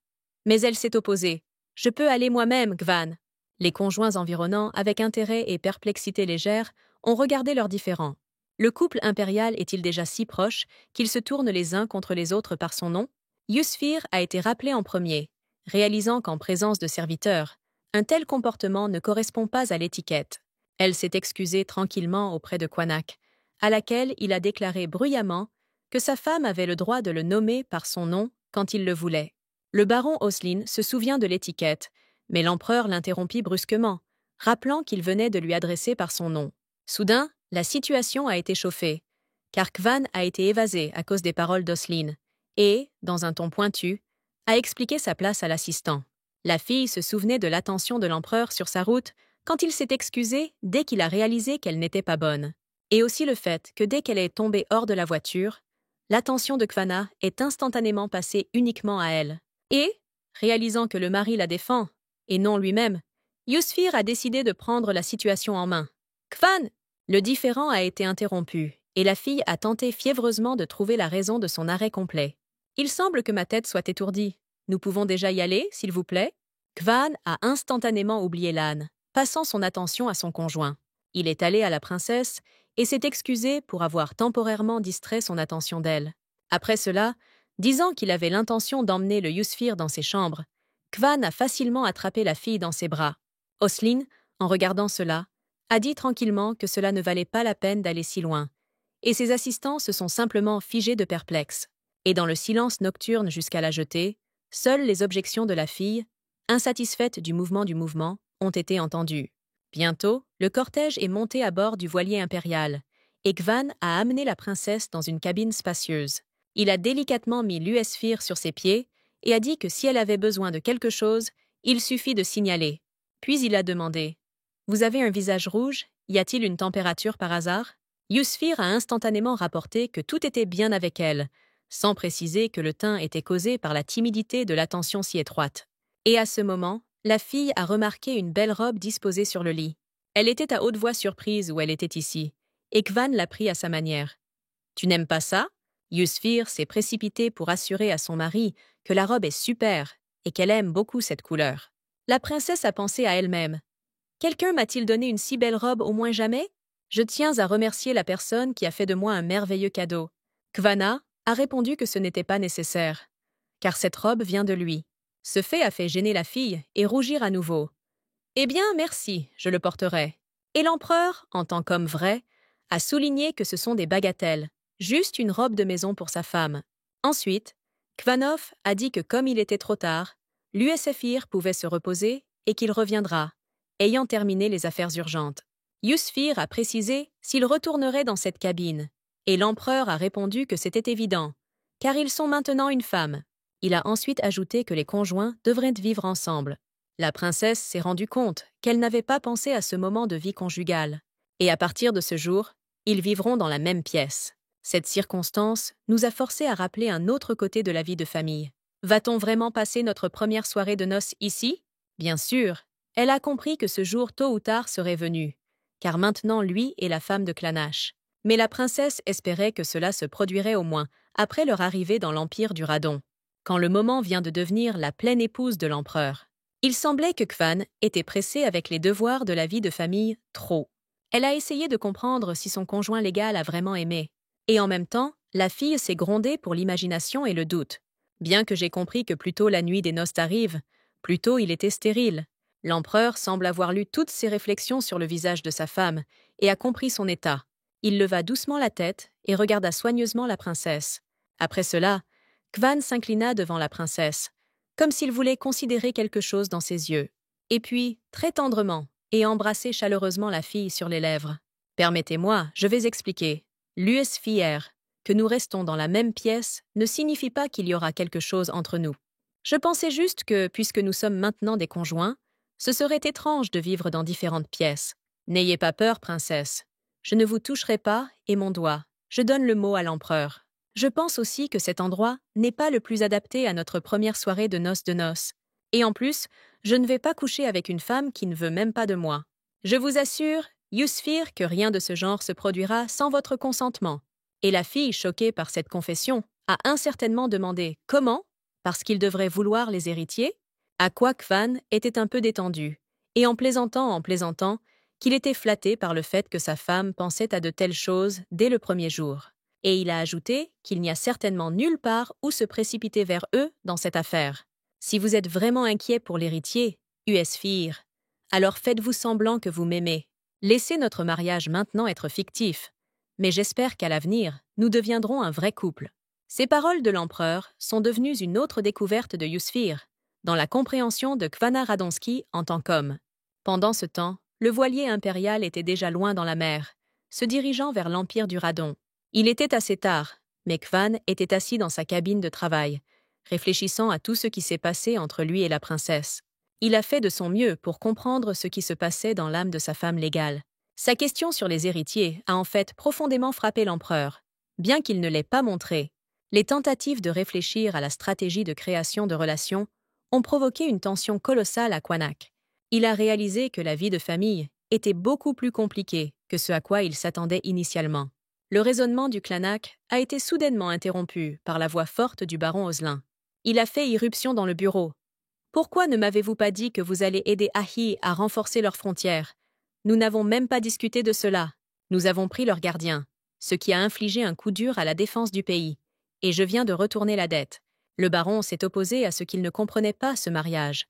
Mais elle s'est opposée. « Je peux aller moi-même, Gvan. » Les conjoints environnants, avec intérêt et perplexité légère, ont regardé leurs différends. Le couple impérial est-il déjà si proche qu'ils se tournent les uns contre les autres par son nom? Yusfir a été rappelé en premier, réalisant qu'en présence de serviteurs, un tel comportement ne correspond pas à l'étiquette. Elle s'est excusée tranquillement auprès de Quanaq, à laquelle il a déclaré bruyamment que sa femme avait le droit de le nommer par son nom quand il le voulait. Le baron Oslin se souvient de l'étiquette, mais l'empereur l'interrompit brusquement, rappelant qu'il venait de lui adresser par son nom. Soudain, la situation a été chauffée, car Kvan a été évasé à cause des paroles d'Oslin et, dans un ton pointu, a expliqué sa place à l'assistant. La fille se souvenait de l'attention de l'empereur sur sa route quand il s'est excusé dès qu'il a réalisé qu'elle n'était pas bonne, et aussi le fait que dès qu'elle est tombée hors de la voiture, l'attention de Kvana est instantanément passée uniquement à elle. Et, réalisant que le mari la défend, et non lui-même, Yusfir a décidé de prendre la situation en main. « Kvan !» Le différend a été interrompu, et la fille a tenté fiévreusement de trouver la raison de son arrêt complet. « Il semble que ma tête soit étourdie. Nous pouvons déjà y aller, s'il vous plaît ?» Kvan a instantanément oublié l'âne, passant son attention à son conjoint. Il est allé à la princesse et s'est excusé pour avoir temporairement distrait son attention d'elle. Après cela, disant qu'il avait l'intention d'emmener le Yusfir dans ses chambres, Kvan a facilement attrapé la fille dans ses bras. Oslin, en regardant cela, a dit tranquillement que cela ne valait pas la peine d'aller si loin, et ses assistants se sont simplement figés de perplexes. Et dans le silence nocturne jusqu'à la jetée, seules les objections de la fille, insatisfaite du mouvement, ont été entendues. Bientôt, le cortège est monté à bord du voilier impérial, et Kvan a amené la princesse dans une cabine spacieuse. Il a délicatement mis l'Yusfir sur ses pieds et a dit que si elle avait besoin de quelque chose, il suffit de signaler. Puis il a demandé « Vous avez un visage rouge? Y a-t-il une température par hasard ?» Yusfir a instantanément rapporté que tout était bien avec elle, sans préciser que le teint était causé par la timidité de l'attention si étroite. Et à ce moment, la fille a remarqué une belle robe disposée sur le lit. Elle était à haute voix surprise où elle était ici, et Kvan l'a pris à sa manière. « Tu n'aimes pas ça ?» Yusfir s'est précipité pour assurer à son mari que la robe est super et qu'elle aime beaucoup cette couleur. La princesse a pensé à elle-même. « Quelqu'un m'a-t-il donné une si belle robe au moins jamais? Je tiens à remercier la personne qui a fait de moi un merveilleux cadeau. » Kvana a répondu que ce n'était pas nécessaire, car cette robe vient de lui. Ce fait a fait gêner la fille et rougir à nouveau. « Eh bien, merci, je le porterai. » Et l'empereur, en tant qu'homme vrai, a souligné que ce sont des bagatelles, juste une robe de maison pour sa femme. Ensuite, Kvanov a dit que comme il était trop tard, l'Yusfir pouvait se reposer et qu'il reviendra, ayant terminé les affaires urgentes. Yusfir a précisé s'il retournerait dans cette cabine, et l'empereur a répondu que c'était évident, car ils sont maintenant une femme. Il a ensuite ajouté que les conjoints devraient vivre ensemble. La princesse s'est rendue compte qu'elle n'avait pas pensé à ce moment de vie conjugale, et à partir de ce jour, ils vivront dans la même pièce. Cette circonstance nous a forcés à rappeler un autre côté de la vie de famille. Va-t-on vraiment passer notre première soirée de noces ici? Bien sûr, elle a compris que ce jour tôt ou tard serait venu, car maintenant lui est la femme de Clanache. Mais la princesse espérait que cela se produirait au moins après leur arrivée dans l'empire du Radon, quand le moment vient de devenir la pleine épouse de l'empereur. Il semblait que Kvan était pressée avec les devoirs de la vie de famille trop. Elle a essayé de comprendre si son conjoint légal a vraiment aimé. Et en même temps, la fille s'est grondée pour l'imagination et le doute. Bien que j'ai compris que plus tôt la nuit des noces arrive, plus tôt il était stérile. L'empereur semble avoir lu toutes ses réflexions sur le visage de sa femme et a compris son état. Il leva doucement la tête et regarda soigneusement la princesse. Après cela, Kvan s'inclina devant la princesse, comme s'il voulait considérer quelque chose dans ses yeux. Et puis, très tendrement, et embrasser chaleureusement la fille sur les lèvres. « Permettez-moi, je vais expliquer. L'Yusfir, que nous restons dans la même pièce, ne signifie pas qu'il y aura quelque chose entre nous. Je pensais juste que, puisque nous sommes maintenant des conjoints, ce serait étrange de vivre dans différentes pièces. N'ayez pas peur, princesse. Je ne vous toucherai pas, et mon doigt. Je donne le mot à l'empereur. Je pense aussi que cet endroit n'est pas le plus adapté à notre première soirée de noces. Et en plus, je ne vais pas coucher avec une femme qui ne veut même pas de moi. Je vous assure, Yusfir, que rien de ce genre se produira sans votre consentement. Et la fille, choquée par cette confession, a incertainement demandé « Comment ?» Parce qu'il devrait vouloir les héritiers. À quoi Kvan était un peu détendu, et en plaisantant, qu'il était flatté par le fait que sa femme pensait à de telles choses dès le premier jour. Et il a ajouté qu'il n'y a certainement nulle part où se précipiter vers eux dans cette affaire. Si vous êtes vraiment inquiet pour l'héritier, Yusfir, alors faites-vous semblant que vous m'aimez. Laissez notre mariage maintenant être fictif. Mais j'espère qu'à l'avenir, nous deviendrons un vrai couple. Ces paroles de l'empereur sont devenues une autre découverte de Yusfir, dans la compréhension de Kvanna Radonski en tant qu'homme. Pendant ce temps, le voilier impérial était déjà loin dans la mer, se dirigeant vers l'empire du Radon. Il était assez tard, mais Kvan était assis dans sa cabine de travail, réfléchissant à tout ce qui s'est passé entre lui et la princesse. Il a fait de son mieux pour comprendre ce qui se passait dans l'âme de sa femme légale. Sa question sur les héritiers a en fait profondément frappé l'empereur, bien qu'il ne l'ait pas montré. Les tentatives de réfléchir à la stratégie de création de relations ont provoqué une tension colossale à Qanak. Il a réalisé que la vie de famille était beaucoup plus compliquée que ce à quoi il s'attendait initialement. Le raisonnement du Clanak a été soudainement interrompu par la voix forte du baron Oslin. Il a fait irruption dans le bureau. « Pourquoi ne m'avez-vous pas dit que vous allez aider Ahi à renforcer leurs frontières? Nous n'avons même pas discuté de cela. Nous avons pris leurs gardiens, ce qui a infligé un coup dur à la défense du pays. Et je viens de retourner la dette. » Le baron s'est opposé à ce qu'il ne comprenait pas ce mariage.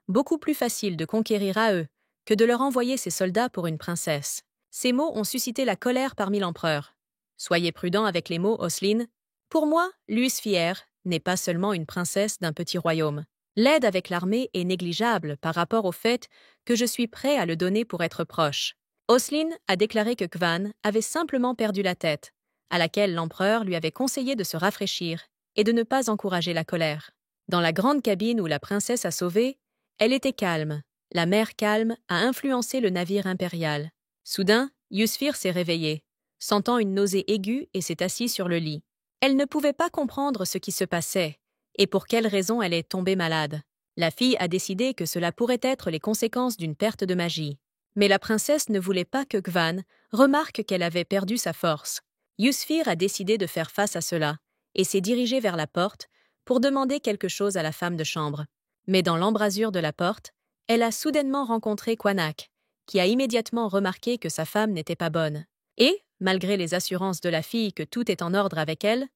Beaucoup plus facile de conquérir à eux que de leur envoyer ses soldats pour une princesse. Ces mots ont suscité la colère parmi l'empereur. Soyez prudent avec les mots, Oslin. Pour moi, Yusfir n'est pas seulement une princesse d'un petit royaume. L'aide avec l'armée est négligeable par rapport au fait que je suis prêt à le donner pour être proche. Oslin a déclaré que Kvan avait simplement perdu la tête, à laquelle l'empereur lui avait conseillé de se rafraîchir et de ne pas encourager la colère. Dans la grande cabine où la princesse a sauvé, elle était calme. La mer calme a influencé le navire impérial. Soudain, Yusfir s'est réveillée, sentant une nausée aiguë et s'est assise sur le lit. Elle ne pouvait pas comprendre ce qui se passait et pour quelle raison elle est tombée malade. La fille a décidé que cela pourrait être les conséquences d'une perte de magie. Mais la princesse ne voulait pas que Kvan remarque qu'elle avait perdu sa force. Yusfir a décidé de faire face à cela et s'est dirigée vers la porte pour demander quelque chose à la femme de chambre. Mais dans l'embrasure de la porte, elle a soudainement rencontré Qanak, qui a immédiatement remarqué que sa femme n'était pas bonne. Et, malgré les assurances de la fille que tout est en ordre avec elle,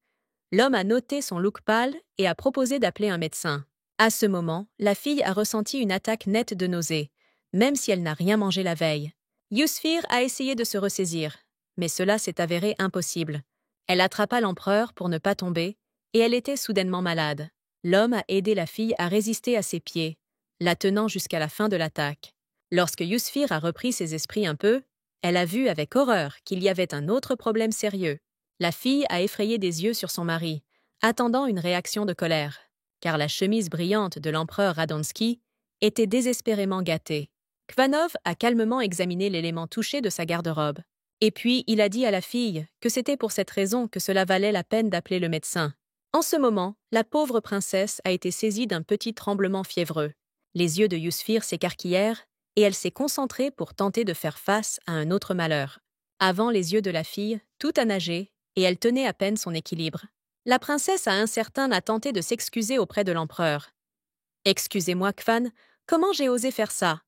l'homme a noté son look pâle et a proposé d'appeler un médecin. À ce moment, la fille a ressenti une attaque nette de nausée, même si elle n'a rien mangé la veille. Yusfir a essayé de se ressaisir, mais cela s'est avéré impossible. Elle attrapa l'empereur pour ne pas tomber, et elle était soudainement malade. L'homme a aidé la fille à résister à ses pieds, la tenant jusqu'à la fin de l'attaque. Lorsque Yusfir a repris ses esprits un peu, elle a vu avec horreur qu'il y avait un autre problème sérieux. La fille a effrayé des yeux sur son mari, attendant une réaction de colère, car la chemise brillante de l'empereur Radonski était désespérément gâtée. Kvanov a calmement examiné l'élément touché de sa garde-robe. Et puis il a dit à la fille que c'était pour cette raison que cela valait la peine d'appeler le médecin. En ce moment, la pauvre princesse a été saisie d'un petit tremblement fiévreux. Les yeux de Yusfir s'écarquillèrent et elle s'est concentrée pour tenter de faire face à un autre malheur. Avant les yeux de la fille, tout a nagé et elle tenait à peine son équilibre. La princesse a tenté de s'excuser auprès de l'empereur. « Excusez-moi, Kvan, comment j'ai osé faire ça?